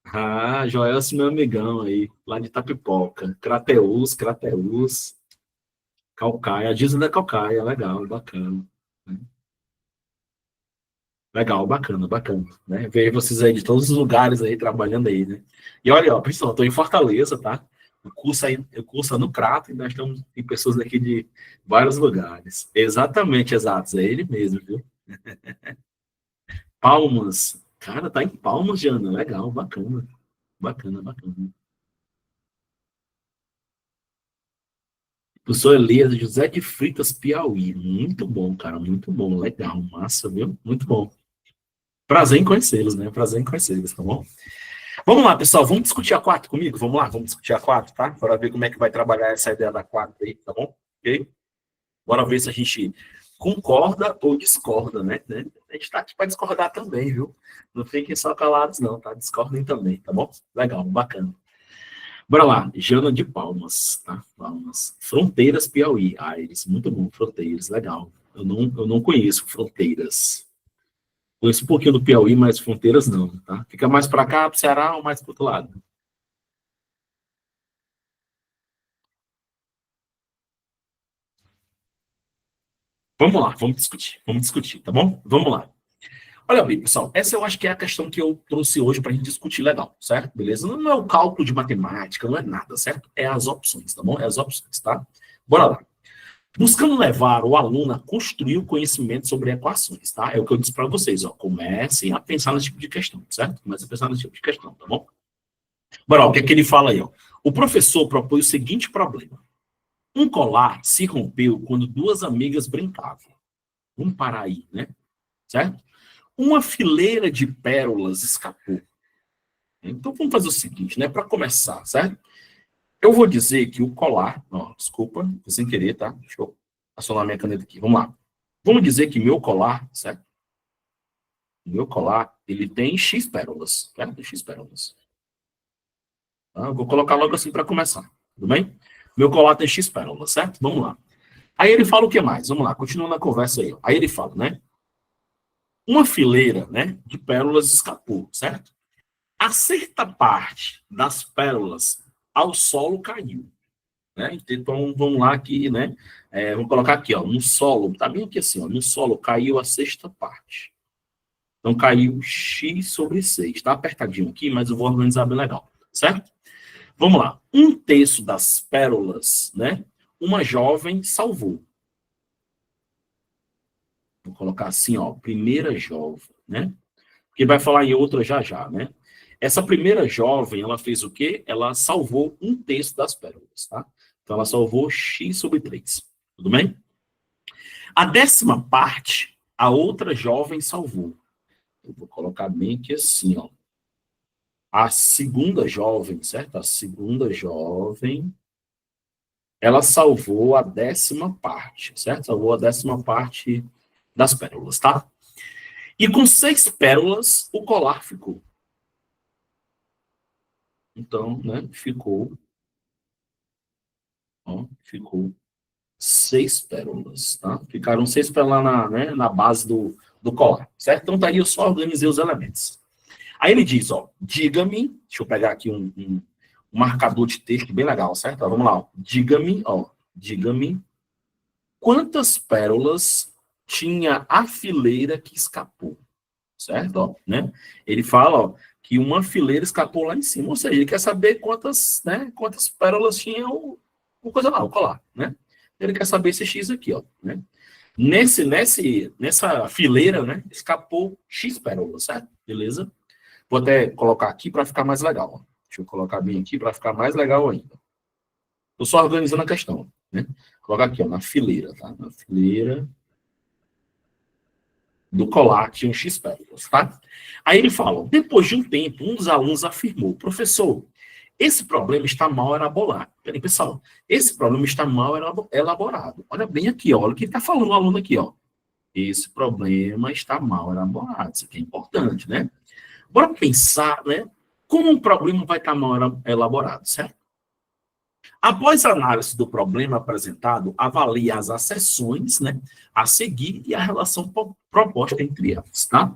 Ah, Joelson, meu amigão aí, lá de Itapipoca. Crateús, Crateús, Calcaia. A Disney da Calcaia, legal, bacana. Legal, bacana, bacana. Né? Ver vocês aí de todos os lugares aí trabalhando aí, né? E olha, ó, pessoal, eu tô em Fortaleza, tá? O curso é no Crato e nós estamos em pessoas aqui de vários lugares. Exatamente, exatos, é ele mesmo, viu? Palmas. Cara, tá em Palmas, Jana. Legal, bacana. Bacana, bacana. Professor Elias José de Freitas, Piauí. Muito bom, cara. Muito bom. Legal. Massa, viu? Muito bom. Prazer em conhecê-los, né? Prazer em conhecê-los, tá bom? Vamos lá, pessoal. Vamos discutir a 4 comigo? Vamos lá, vamos discutir a 4, tá? Bora ver como é que vai trabalhar essa ideia da 4 aí, tá bom? Ok? Bora ver se a gente concorda ou discorda, né? A gente tá aqui para discordar também, viu? Não fiquem só calados, não, tá? Discordem também, tá bom? Legal, bacana. Bora lá, Jana de Palmas, tá? Palmas. Fronteiras Piauí. Aires, muito bom, Fronteiras, legal. Eu não conheço Fronteiras. Conheço um pouquinho do Piauí, mas Fronteiras não, tá? Fica mais para cá, pro Ceará ou mais pro outro lado? Vamos discutir, tá bom? Vamos lá. Olha bem, pessoal, essa eu acho que é a questão que eu trouxe hoje para a gente discutir legal, certo? Beleza? Não é o cálculo de matemática, não é nada, certo? É as opções, tá bom? É as opções, tá? Bora lá. Buscando levar o aluno a construir o conhecimento sobre equações, tá? É o que eu disse para vocês, ó. Comecem a pensar nesse tipo de questão, certo? Comecem a pensar nesse tipo de questão, tá bom? Bora, ó, o que é que ele fala aí, ó? O professor propõe o seguinte problema. Um colar se rompeu quando duas amigas brincavam. Vamos parar aí, né? Certo? Uma fileira de pérolas escapou. Então vamos fazer o seguinte, né? Para começar, certo? Eu vou dizer que o colar, ó, desculpa, foi sem querer, tá? Deixa eu acionar minha caneta aqui. Vamos lá. Vamos dizer que meu colar, certo? O meu colar, ele tem X pérolas, certo? X pérolas. Tá? Eu vou colocar logo assim para começar, tudo bem? Meu colar tem X pérolas, certo? Vamos lá. Aí ele fala o que mais? Vamos lá, continuando a conversa aí. Ó. Aí ele fala, né? Uma fileira, né, de pérolas escapou, certo? A certa parte das pérolas ao solo caiu. Né? Então, vamos lá aqui, né? Vamos colocar aqui, ó, no solo, tá bem aqui assim, ó, no solo caiu a sexta parte. Então, caiu x sobre 6. Tá apertadinho aqui, mas eu vou organizar bem legal, certo? Vamos lá. Um terço das pérolas, né? Uma jovem salvou. Vou colocar assim, ó, primeira jovem, né? Que vai falar em outra já já, né? Essa primeira jovem, ela fez o quê? Ela salvou um terço das pérolas, tá? Então, ela salvou x sobre 3. Tudo bem? A décima parte, a outra jovem salvou. Eu vou colocar bem aqui assim, ó. A segunda jovem, certo? A segunda jovem, ela salvou a décima parte, certo? Salvou a décima parte das pérolas, tá? E com 6 pérolas, o colar ficou. Então, né, ficou 6 pérolas, tá? Ficaram 6 pérolas na base do colar, certo? Então, daí eu só organizei os elementos. Aí ele diz, ó, diga-me, deixa eu pegar aqui um marcador de texto bem legal, certo? Ó, vamos lá, ó, diga-me quantas pérolas tinha a fileira que escapou, certo? Ó, né? Ele fala, ó, que uma fileira escapou lá em cima, ou seja, ele quer saber quantas pérolas tinha o coisa lá, o colar, né? Ele quer saber esse X aqui, ó, né? Nessa fileira, né, escapou X pérolas, certo? Beleza? Vou até colocar aqui para ficar mais legal. Ó. Deixa eu colocar bem aqui para ficar mais legal ainda. Estou só organizando a questão, né? Colocar aqui, ó, na fileira, tá? Na fileira do colar tinha um X pérolas, tá? Aí ele fala, depois de um tempo, um dos alunos afirmou, professor, esse problema está mal elaborado. Peraí, pessoal, esse problema está mal elaborado. Olha bem aqui, ó, olha o que está falando o aluno aqui, ó. Esse problema está mal elaborado. Isso aqui é importante, né? Bora pensar, né? Como um problema vai estar mal elaborado, certo? Após a análise do problema apresentado, avalie as acessões, né, a seguir e a relação proposta entre elas, tá?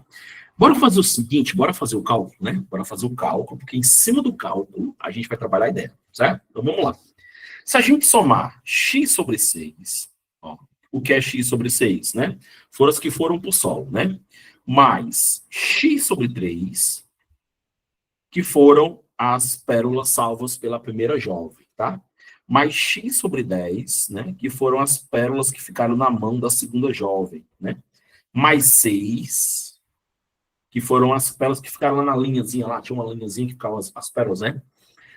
Bora fazer o seguinte, bora fazer o cálculo, né? Bora fazer o cálculo, porque em cima do cálculo a gente vai trabalhar a ideia, certo? Então vamos lá. Se a gente somar x sobre 6, ó, o que é x sobre 6, né? Foram as que foram para o Sol, né? Mais x sobre 3, que foram as pérolas salvas pela primeira jovem, tá? Mais x sobre 10, né? Que foram as pérolas que ficaram na mão da segunda jovem, né? Mais 6, que foram as pérolas que ficaram lá na linhazinha, lá tinha uma linhazinha que ficavam as pérolas, né?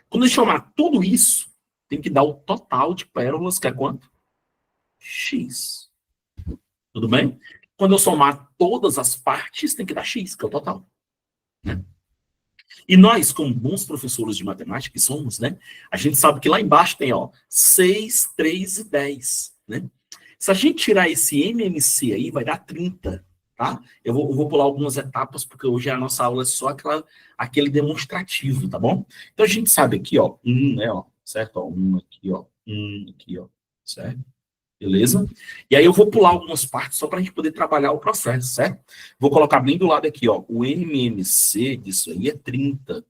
Quando a gente somar tudo isso, tem que dar o total de pérolas, que é quanto? X. Tudo bem? Quando eu somar todas as partes, tem que dar X, que é o total. Né? E nós, como bons professores de matemática que somos, né? A gente sabe que lá embaixo tem, ó, 6, 3 e 10, né? Se a gente tirar esse MMC aí, vai dar 30, tá? Eu vou pular algumas etapas, porque hoje a nossa aula é só aquele demonstrativo, tá bom? Então a gente sabe aqui, ó, né, ó, certo? Ó, aqui, ó, certo? Beleza? E aí eu vou pular algumas partes só para a gente poder trabalhar o processo, certo? Vou colocar bem do lado aqui, ó. O MMC disso aí é 30,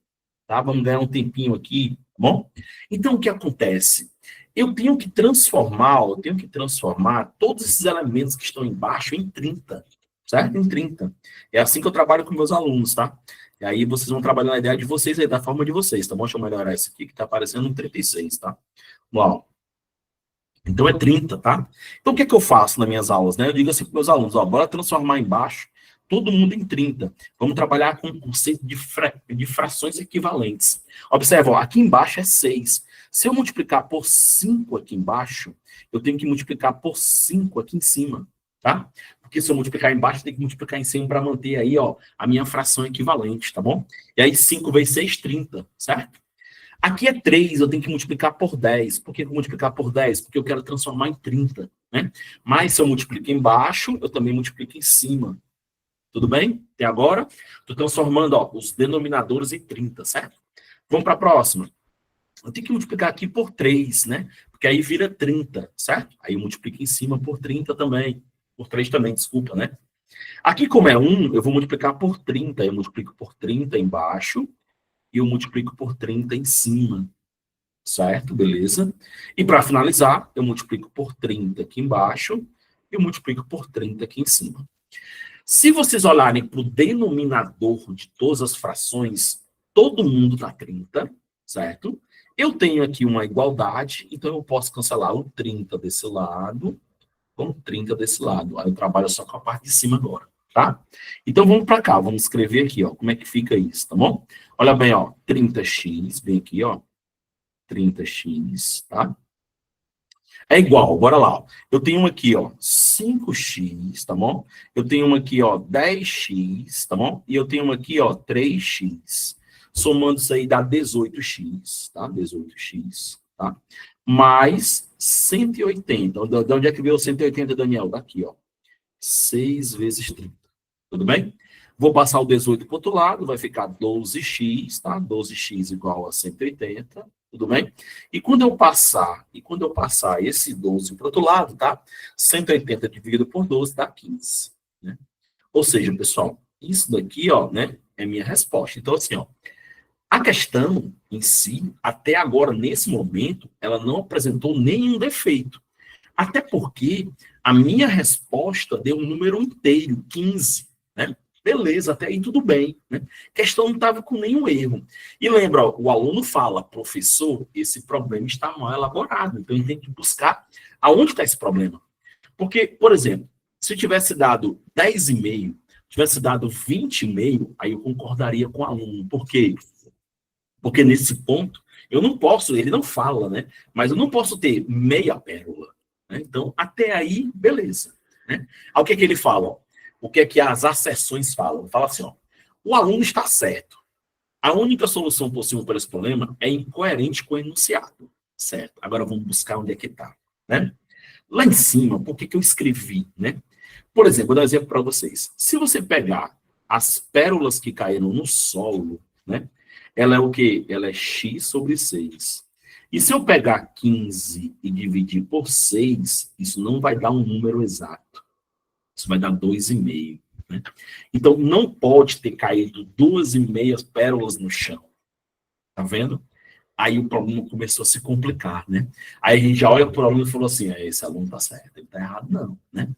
tá? Vamos ganhar um tempinho aqui, tá bom? Então, o que acontece? Eu tenho que transformar todos esses elementos que estão embaixo em 30, certo? Em 30. É assim que eu trabalho com meus alunos, tá? E aí vocês vão trabalhando a ideia de vocês aí, da forma de vocês, tá bom? Deixa eu melhorar isso aqui, que tá aparecendo um 36, tá? Vamos lá. Então é 30, tá? Então o que é que eu faço nas minhas aulas, né? Eu digo assim para meus alunos, ó, bora transformar embaixo todo mundo em 30. Vamos trabalhar com o conceito de frações equivalentes. Observa, ó, aqui embaixo é 6. Se eu multiplicar por 5 aqui embaixo, eu tenho que multiplicar por 5 aqui em cima, tá? Porque se eu multiplicar embaixo, eu tenho que multiplicar em cima para manter aí, ó, a minha fração equivalente, tá bom? E aí 5 vezes 6, 30, certo? Aqui é 3, eu tenho que multiplicar por 10. Por que multiplicar por 10? Porque eu quero transformar em 30, né? Mas se eu multiplico embaixo, eu também multiplico em cima. Tudo bem? Até agora? Estou transformando, ó, os denominadores em 30, certo? Vamos para a próxima. Eu tenho que multiplicar aqui por 3, né? Porque aí vira 30, certo? Aí eu multiplico em cima por 30 também. Por 3 também, desculpa, né? Aqui, como é 1, eu vou multiplicar por 30. Eu multiplico por 30 embaixo e eu multiplico por 30 em cima. Certo? Beleza? E para finalizar, eu multiplico por 30 aqui embaixo e eu multiplico por 30 aqui em cima. Se vocês olharem para o denominador de todas as frações, todo mundo dá 30, certo? Eu tenho aqui uma igualdade, então eu posso cancelar o 30 desse lado com o 30 desse lado. Aí eu trabalho só com a parte de cima agora, tá? Então vamos para cá, vamos escrever aqui, ó, como é que fica isso, tá bom? Olha bem, ó, 30x, bem aqui, ó, 30x, tá? É igual, bora lá. Ó. Eu tenho aqui, ó, 5x, tá bom? Eu tenho uma aqui, ó, 10x, tá bom? E eu tenho uma aqui, ó, 3x. Somando isso aí dá 18x, tá? 18x, tá? Mais 180. De onde é que veio o 180, Daniel? Daqui, ó. 6 vezes 30. Tudo bem? Vou passar o 18 para o outro lado, vai ficar 12x, tá? 12x igual a 180, tudo bem? E quando eu passar esse 12 para o outro lado, tá? 180 dividido por 12 dá 15, né? Ou seja, pessoal, isso daqui, ó, né, é minha resposta. Então, assim, ó, a questão em si, até agora, nesse momento, ela não apresentou nenhum defeito. Até porque a minha resposta deu um número inteiro, 15, né? Beleza, até aí tudo bem, né? A questão não estava com nenhum erro. E lembra, ó, o aluno fala, professor, esse problema está mal elaborado, então ele tem que buscar aonde está esse problema. Porque, por exemplo, se eu tivesse dado 10,5, tivesse dado 20,5, aí eu concordaria com o aluno. Por quê? Porque nesse ponto, eu não posso, ele não fala, né? Mas eu não posso ter meia pérola, né? Então, até aí, beleza, né? Aí, o que é que ele fala? Ó? O que é que as asserções falam? Fala assim, ó, o aluno está certo. A única solução possível para esse problema é incoerente com o enunciado, certo? Agora vamos buscar onde é que está, né? Lá em cima, por que que eu escrevi, né? Por exemplo, vou dar um exemplo para vocês. Se você pegar as pérolas que caíram no solo, né? Ela é o quê? Ela é x sobre 6. E se eu pegar 15 e dividir por 6, isso não vai dar um número exato. Isso vai dar 2,5. Né? Então, não pode ter caído 2,5 pérolas no chão. Tá vendo? Aí o problema começou a se complicar, né? Aí a gente já olha para o aluno e falou assim, esse aluno está certo, ele está errado, não, né?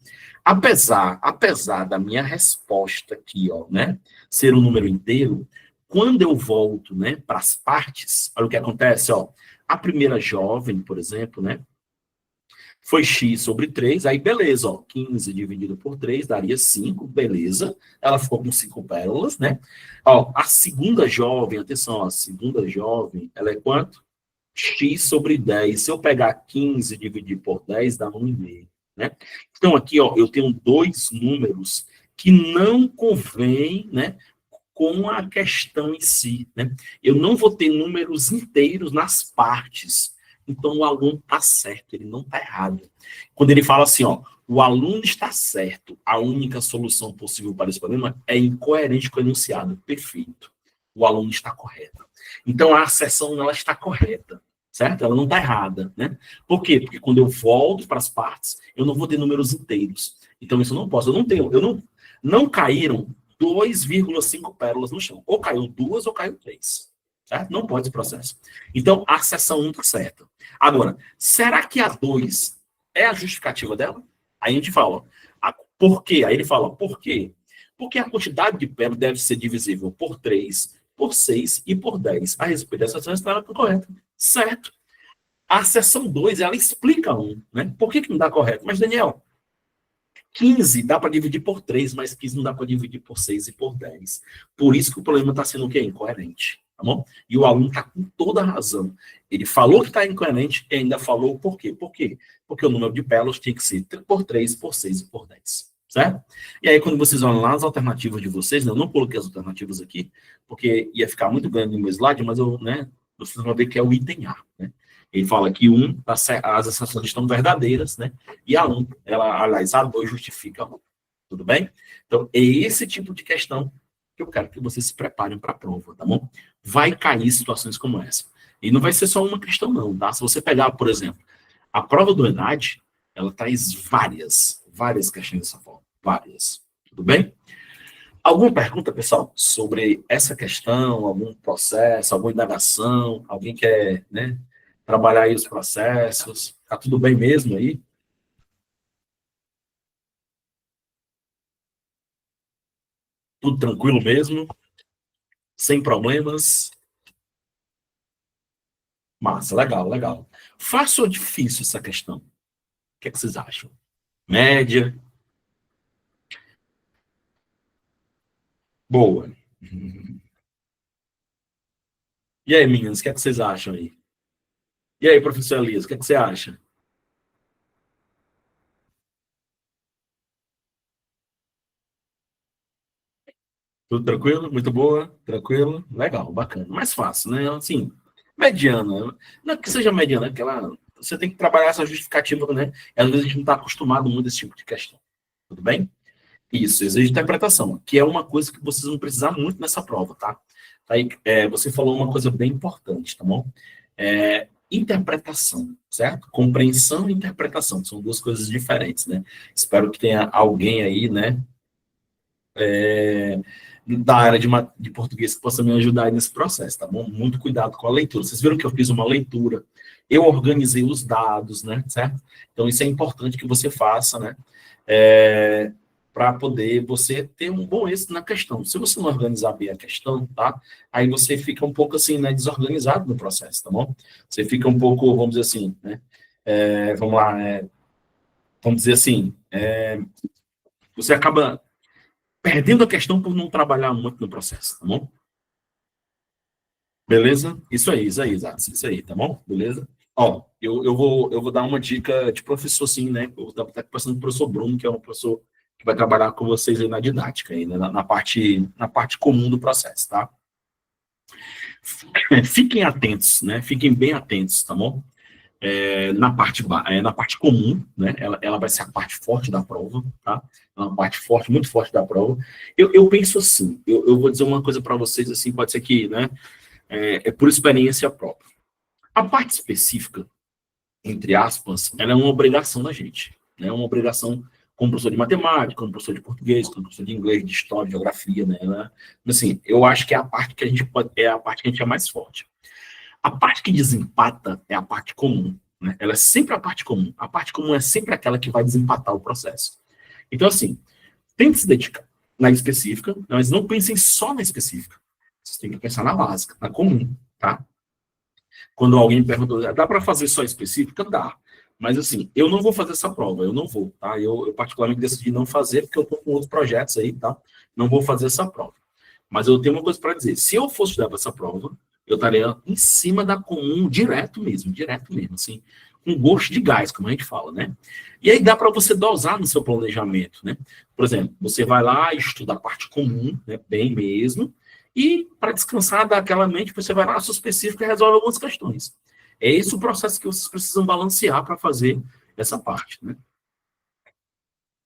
Apesar da minha resposta aqui, ó, né, ser um número inteiro, quando eu volto, né, para as partes, olha o que acontece, ó, a primeira jovem, por exemplo, né, foi x sobre 3, aí beleza, ó, 15 dividido por 3 daria 5, beleza. Ela ficou com 5 pérolas, né? Ó, a segunda jovem, atenção, ó, a segunda jovem, ela é quanto? X sobre 10. Se eu pegar 15 e dividir por 10, dá 1,5, né? Então aqui, ó, eu tenho dois números que não convêm, né, com a questão em si, né? Eu não vou ter números inteiros nas partes. Então, o aluno está certo, ele não está errado. Quando ele fala assim, ó, o aluno está certo, a única solução possível para esse problema é incoerente com o enunciado. Perfeito. O aluno está correto. Então, a asserção ela está correta, certo? Ela não está errada, né? Por quê? Porque quando eu volto para as partes, eu não vou ter números inteiros. Então, isso eu não posso. Não caíram 2,5 pérolas no chão. Ou caiu 2 ou caiu 3. Certo? Não pode esse processo. Então, a seção 1 está certa. Agora, será que a 2 é a justificativa dela? Aí a gente fala, por quê? Aí ele fala, por quê? Porque a quantidade de pérolas deve ser divisível por 3, por 6 e por 10. A respeito dessa seção está correta. Certo. A seção 2, ela explica né? Por que não dá correto? Mas, Daniel, 15 dá para dividir por 3, mas 15 não dá para dividir por 6 e por 10. Por isso que o problema está sendo o quê? Incoerente. Tá bom? E o aluno está com toda a razão. Ele falou que está incoerente e ainda falou por quê? Por quê? Porque o número de pérolas tinha que ser por 3, por 6 e por 10. Certo? E aí, quando vocês olham lá as alternativas de vocês, né, eu não coloquei as alternativas aqui, porque ia ficar muito grande no meu slide, mas vocês vão ver que é o item A. Né? Ele fala que as asserções estão verdadeiras, né? E a 1, aliás, a 2 justifica a 1. Tudo bem? Então, é esse tipo de questão que eu quero que vocês se preparem para a prova, tá bom? Vai cair situações como essa. E não vai ser só uma questão, não, tá? Se você pegar, por exemplo, a prova do ENAD, ela traz várias questões dessa forma. Várias. Tudo bem? Alguma pergunta, pessoal, sobre essa questão, algum processo, alguma indagação? Alguém quer, né, trabalhar aí os processos? Tá tudo bem mesmo aí? Tudo tranquilo mesmo? Sem problemas? Massa, legal, legal. Fácil ou difícil essa questão? O que é que vocês acham? Média? Boa. E aí, meninas, o que é que vocês acham aí? E aí, professor Elias, o que é que você acha? Tudo tranquilo? Muito boa? Tranquilo? Legal, bacana. Mais fácil, né? Assim, mediana. Não é que seja mediana, é que você tem que trabalhar essa justificativa, né? E às vezes a gente não está acostumado muito a esse tipo de questão. Tudo bem? Isso, exige interpretação, que é uma coisa que vocês vão precisar muito nessa prova, tá? Aí, você falou uma coisa bem importante, tá bom? Interpretação, certo? Compreensão e interpretação, são duas coisas diferentes, né? Espero que tenha alguém aí, né, da área de português que possa me ajudar aí nesse processo, tá bom? Muito cuidado com a leitura. Vocês viram que eu fiz uma leitura, eu organizei os dados, né, certo? Então, isso é importante que você faça, né? Para poder você ter um bom êxito na questão. Se você não organizar bem a questão, tá? Aí você fica um pouco assim, né, desorganizado no processo, tá bom? Você fica um pouco, vamos dizer assim, né? Vamos lá, vamos dizer assim, você acaba perdendo a questão por não trabalhar muito no processo, tá bom? Beleza? Isso aí, exato, isso aí, tá bom? Beleza? Ó, eu vou dar uma dica de professor, sim, né? Eu vou estar passando o professor Bruno, que é um professor que vai trabalhar com vocês aí na didática, aí, né? Na parte comum do processo, tá? Fiquem atentos, né? Fiquem bem atentos, tá bom? Na parte comum, né? Ela vai ser a parte forte da prova, tá? É uma parte forte, muito forte da prova. Eu penso assim, eu vou dizer uma coisa para vocês, assim, pode ser que, né? Por experiência própria. A parte específica, entre aspas, ela é uma obrigação da gente, né? Uma obrigação como professor de matemática, como professor de português, como professor de inglês, de história, de geografia, né? Assim, eu acho que é a parte que a gente é a parte que a gente é mais forte. A parte que desempata é a parte comum, né? Ela é sempre a parte comum. A parte comum é sempre aquela que vai desempatar o processo. Então, assim, tente se dedicar na específica, mas não pensem só na específica. Vocês têm que pensar na básica, na comum, tá? Quando alguém me perguntou, dá para fazer só específica? Dá. Mas, assim, eu não vou fazer essa prova, eu não vou, tá? Eu particularmente decidi não fazer, porque eu estou com outros projetos aí, tá? Não vou fazer essa prova. Mas eu tenho uma coisa para dizer. Se eu fosse estudar para essa prova, eu estaria em cima da comum, direto mesmo, assim, com gosto de gás, como a gente fala, né? E aí dá para você dosar no seu planejamento, né? Por exemplo, você vai lá, estuda a parte comum, né, bem mesmo, e para descansar daquela mente, você vai lá na sua específica e resolve algumas questões. É esse o processo que vocês precisam balancear para fazer essa parte, né?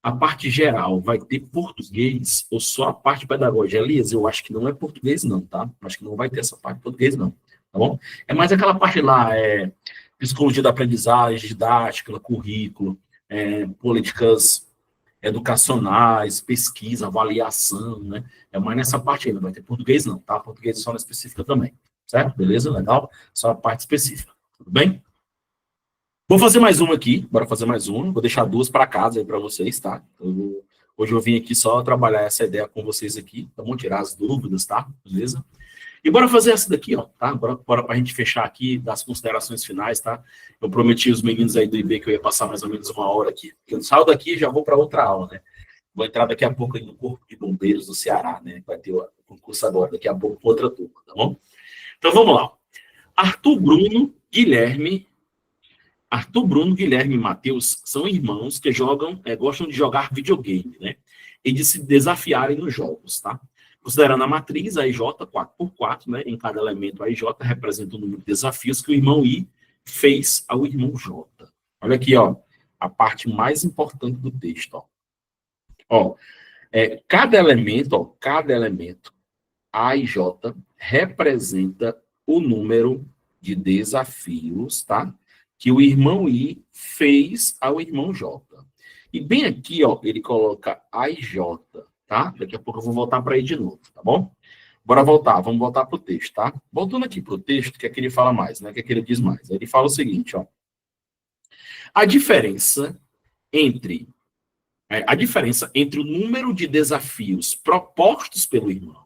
A parte geral vai ter português ou só a parte pedagógica? Elias, eu acho que não é português não, tá? Acho que não vai ter essa parte de português não, tá bom? É mais aquela parte lá, psicologia da aprendizagem, didática, currículo, políticas educacionais, pesquisa, avaliação, né? É mais nessa parte aí, não vai ter português não, tá? Português só na específica também, certo? Beleza? Legal? Só a parte específica, tudo bem? Vou fazer mais uma aqui, bora fazer mais uma. Vou deixar duas para casa aí para vocês, tá? Hoje eu vim aqui só trabalhar essa ideia com vocês aqui, então vamos tirar as dúvidas, tá? Beleza? E bora fazer essa daqui, ó, tá? Bora para a gente fechar aqui, das considerações finais, tá? Eu prometi aos meninos aí do IB que eu ia passar mais ou menos uma hora aqui. Eu saio daqui e já vou para outra aula, né? Vou entrar daqui a pouco aí no Corpo de Bombeiros do Ceará, né? Vai ter o concurso agora, daqui a pouco com outra turma, tá bom? Então vamos lá. Arthur Bruno, Guilherme e Matheus são irmãos que gostam de jogar videogame, né? E de se desafiarem nos jogos, tá? Considerando a matriz, a IJ 4x4, né? Em cada elemento, a IJ representa o número de desafios que o irmão I fez ao irmão J. Olha aqui, ó, a parte mais importante do texto, ó. Ó, cada elemento, A e J, representa o número de desafios, tá? Que o irmão I fez ao irmão J. E bem aqui, ó, ele coloca A e J, tá? Daqui a pouco eu vou voltar para aí de novo, tá bom? Bora voltar, vamos voltar para o texto, tá? Voltando aqui para o texto, o que é que ele fala mais, né? O que é que ele diz mais? Ele fala o seguinte, ó. A diferença entre o número de desafios propostos pelo irmão,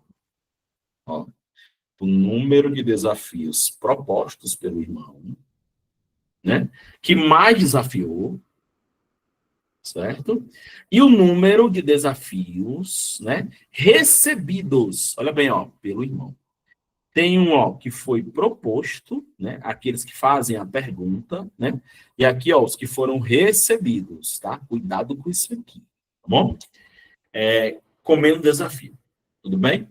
ó, o número de desafios propostos pelo irmão, né, que mais desafiou, certo? E o número de desafios, né, recebidos, olha bem, ó, pelo irmão. Tem um, ó, que foi proposto, né, aqueles que fazem a pergunta, né, e aqui, ó, os que foram recebidos, tá? Cuidado com isso aqui, tá bom? Comendo desafio, tudo bem?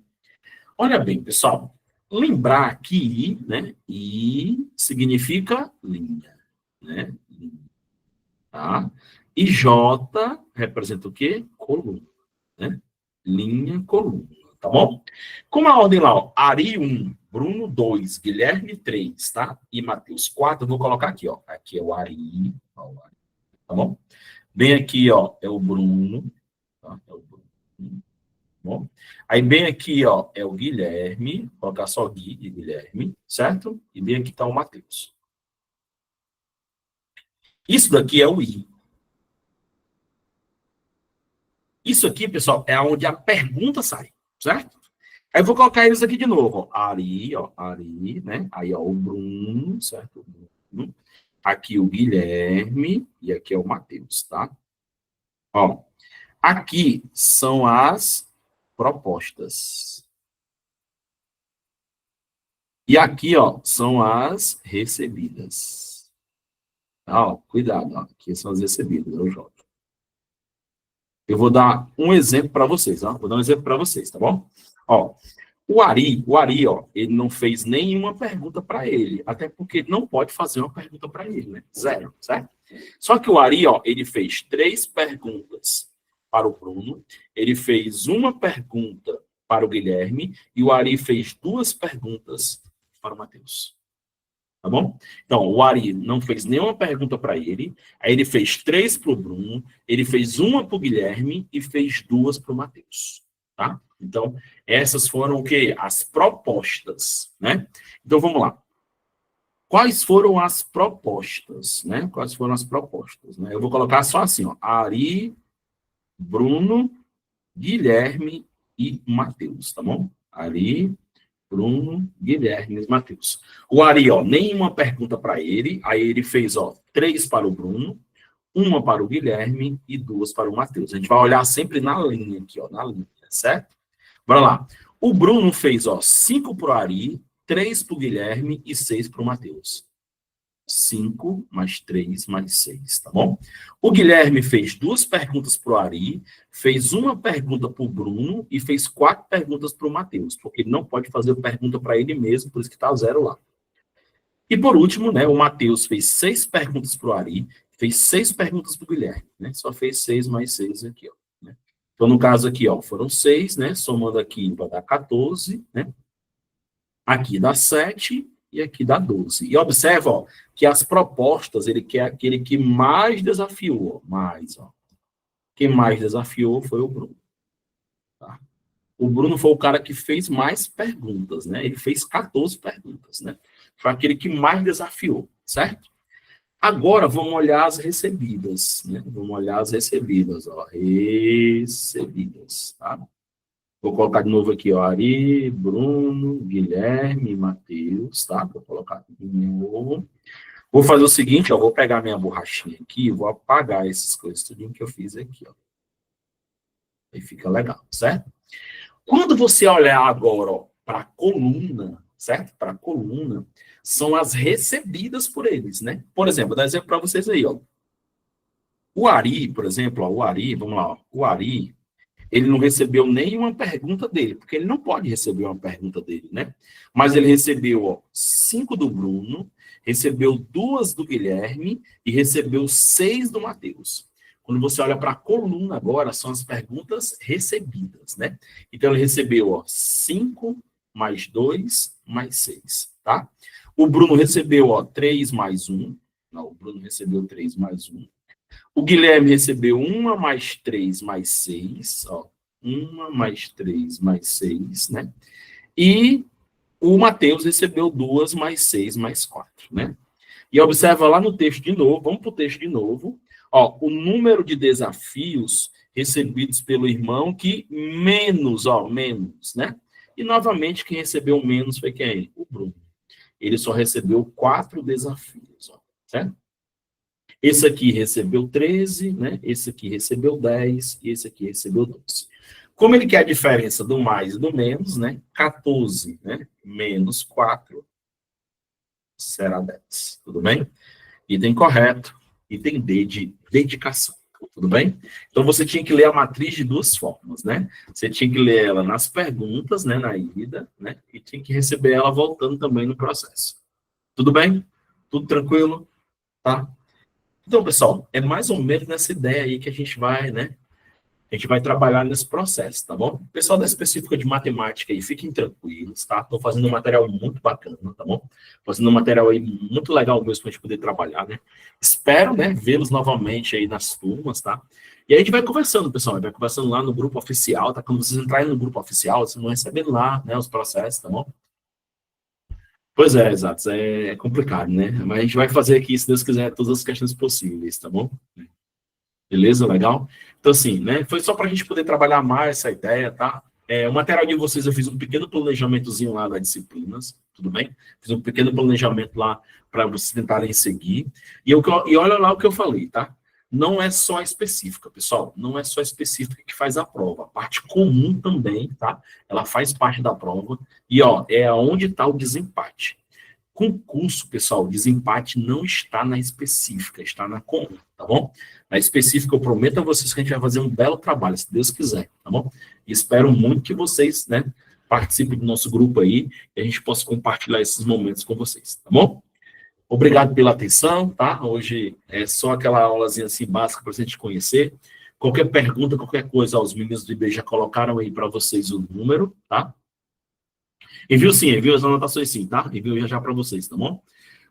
Olha bem, pessoal, lembrar que I, né, I significa linha, né, tá? E J representa o quê? Coluna. né? Linha, coluna, tá bom? Como a ordem lá, ó, Ari 1, Bruno 2, Guilherme 3, tá? E Matheus 4, eu vou colocar aqui, ó. Aqui é o Ari, ó, tá bom? Bem aqui, ó, é o Bruno, tá? É o Bruno, tá bom? Aí bem aqui, ó, é o Guilherme, vou colocar só Gui e Guilherme, certo? E bem aqui tá o Matheus. Isso daqui é o I. Isso aqui, pessoal, é onde a pergunta sai, certo? Aí eu vou colocar eles aqui de novo, ó. Ari, né? Aí, ó, o Bruno, certo? O Bruno. Aqui o Guilherme e aqui é o Matheus, tá? Ó, aqui são as propostas. E aqui, ó, são as recebidas. Tá, ó, cuidado, ó. Aqui são as recebidas, eu jogo. Eu vou dar um exemplo para vocês, ó. Vou dar um exemplo para vocês, tá bom? Ó, o Ari, ó, ele não fez nenhuma pergunta para ele, até porque ele não pode fazer uma pergunta para ele, né? Zero, certo? Só que o Ari, ó, ele fez 3 perguntas para o Bruno, ele fez uma pergunta para o Guilherme e o Ari fez 2 perguntas para o Matheus. Tá bom? Então, o Ari não fez nenhuma pergunta para ele, aí ele fez 3 para o Bruno, ele fez uma para o Guilherme e fez 2 para o Matheus. Tá? Então, essas foram o quê? As propostas, né? Então, vamos lá. Quais foram as propostas, né? Quais foram as propostas, né? Eu vou colocar só assim, ó. Ari, Bruno, Guilherme e Matheus, tá bom? Ari, Bruno, Guilherme e Matheus. O Ari, ó, nenhuma pergunta para ele, aí ele fez, ó, 3 para o Bruno, uma para o Guilherme e 2 para o Matheus. A gente vai olhar sempre na linha aqui, ó, na linha, certo? Bora lá. O Bruno fez, ó, 5 para o Ari, 3 para o Guilherme e 6 para o Matheus. 5 mais 3 mais 6, tá bom? O Guilherme fez 2 perguntas para o Ari, fez uma pergunta para o Bruno e fez 4 perguntas para o Matheus, porque ele não pode fazer pergunta para ele mesmo, por isso que está 0 lá. E por último, né, o Matheus fez 6 perguntas para o Ari, fez 6 perguntas para o Guilherme, né? Só fez 6 mais 6 aqui, ó. Né? Então, no caso aqui, ó, foram 6, né? Somando aqui vai dar 14, né? Aqui dá 7 e aqui dá 12. E observa, ó, que as propostas, ele quer aquele que mais desafiou, ó, mais, ó. Quem mais desafiou foi o Bruno. Tá? O Bruno foi o cara que fez mais perguntas, né? Ele fez 14 perguntas, né? Foi aquele que mais desafiou, certo? Agora, vamos olhar as recebidas, né? Vamos olhar as recebidas, ó. Recebidas, tá? Vou colocar de novo aqui, ó, Ari, Bruno, Guilherme, Matheus, tá? Vou colocar de novo. Vou fazer o seguinte, ó, vou pegar minha borrachinha aqui e vou apagar essas coisas tudinho que eu fiz aqui, ó. Aí fica legal, certo? Quando você olhar agora, ó, para a coluna, certo? Para a coluna, são as recebidas por eles, né? Por exemplo, vou dar exemplo para vocês aí, ó. O Ari, por exemplo, ó, o Ari, vamos lá, ó, o Ari, ele não recebeu nenhuma pergunta dele, porque ele não pode receber uma pergunta dele, né? Mas ele recebeu, ó, 5 do Bruno, recebeu 2 do Guilherme e recebeu 6 do Matheus. Quando você olha para a coluna agora, são as perguntas recebidas, né? Então, ele recebeu, ó, 5 mais 2 mais 6, tá? O Bruno recebeu, ó, 3 mais 1. Não, o Bruno recebeu 3 mais 1. O Guilherme recebeu 1 mais 3 mais 6, ó. 1 mais 3 mais 6, né? E o Matheus recebeu 2 mais 6 mais 4, né? E observa lá no texto de novo, vamos para o texto de novo. Ó, o número de desafios recebidos pelo irmão que menos, ó, menos, né? E novamente quem recebeu menos foi quem? O Bruno. Ele só recebeu 4 desafios, ó, certo? Esse aqui recebeu 13, né? Esse aqui recebeu 10 e esse aqui recebeu 12. Como ele quer a diferença do mais e do menos, né? 14, né? Menos 4 será 10. Tudo bem? Item correto. Item D de dedicação. Tudo bem? Então, você tinha que ler a matriz de 2 formas, né? Você tinha que ler ela nas perguntas, né? Na ida, né? E tinha que receber ela voltando também no processo. Tudo bem? Tudo tranquilo? Tá? Então, pessoal, é mais ou menos nessa ideia aí que a gente vai, né, A gente vai trabalhar nesse processo, tá bom? Pessoal da específica de matemática aí, fiquem tranquilos, tá? Estou fazendo um material muito bacana, tá bom? Fazendo um material aí muito legal mesmo para a gente poder trabalhar, né? Espero, né, vê-los novamente aí nas turmas, tá? E aí a gente vai conversando, pessoal, vai conversando lá no grupo oficial, tá? Quando vocês entrarem no grupo oficial, vocês vão receber lá, né, os processos, tá bom? Pois é, exato, é complicado, né? Mas a gente vai fazer aqui, se Deus quiser, todas as questões possíveis, tá bom? Beleza? Legal? Então, assim, né? Foi só para a gente poder trabalhar mais essa ideia, tá? O material de vocês, eu fiz um pequeno planejamentozinho lá das disciplinas, tudo bem? Fiz um pequeno planejamento lá para vocês tentarem seguir. E olha lá o que eu falei, tá? Não é só a específica, pessoal. Não é só a específica que faz a prova. A parte comum também, tá? Ela faz parte da prova. E, ó, é aonde está o desempate. Concurso, pessoal, o desempate não está na específica, está na comum, tá bom? Na específica, eu prometo a vocês que a gente vai fazer um belo trabalho, se Deus quiser, tá bom? E espero muito que vocês, né, participem do nosso grupo aí e a gente possa compartilhar esses momentos com vocês, tá bom? Obrigado pela atenção, tá? Hoje é só aquela aulazinha assim básica para a gente conhecer. Qualquer pergunta, qualquer coisa, ó, os meninos do IB já colocaram aí para vocês o número, tá? Envio sim, envio as anotações sim, tá? Envio já para vocês, tá bom?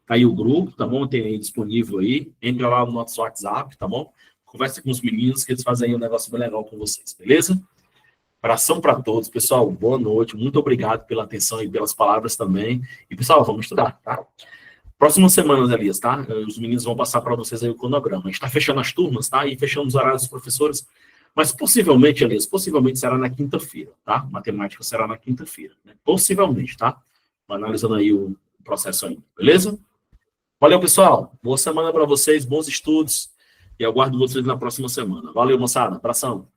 Tá aí o grupo, tá bom? Tem aí disponível aí. Entra lá no nosso WhatsApp, tá bom? Conversa com os meninos que eles fazem aí um negócio bem legal com vocês, beleza? Abração para todos, pessoal. Boa noite. Muito obrigado pela atenção e pelas palavras também. E, pessoal, vamos estudar, tá? Próximas semanas, Elias, tá? Os meninos vão passar para vocês aí o cronograma. A gente está fechando as turmas, tá? E fechando os horários dos professores. Mas possivelmente, Elias, possivelmente será na quinta-feira, tá? Matemática será na quinta-feira, né? Possivelmente, tá? Analisando aí o processo ainda, beleza? Valeu, pessoal. Boa semana para vocês, bons estudos. E aguardo vocês na próxima semana. Valeu, moçada. Abração.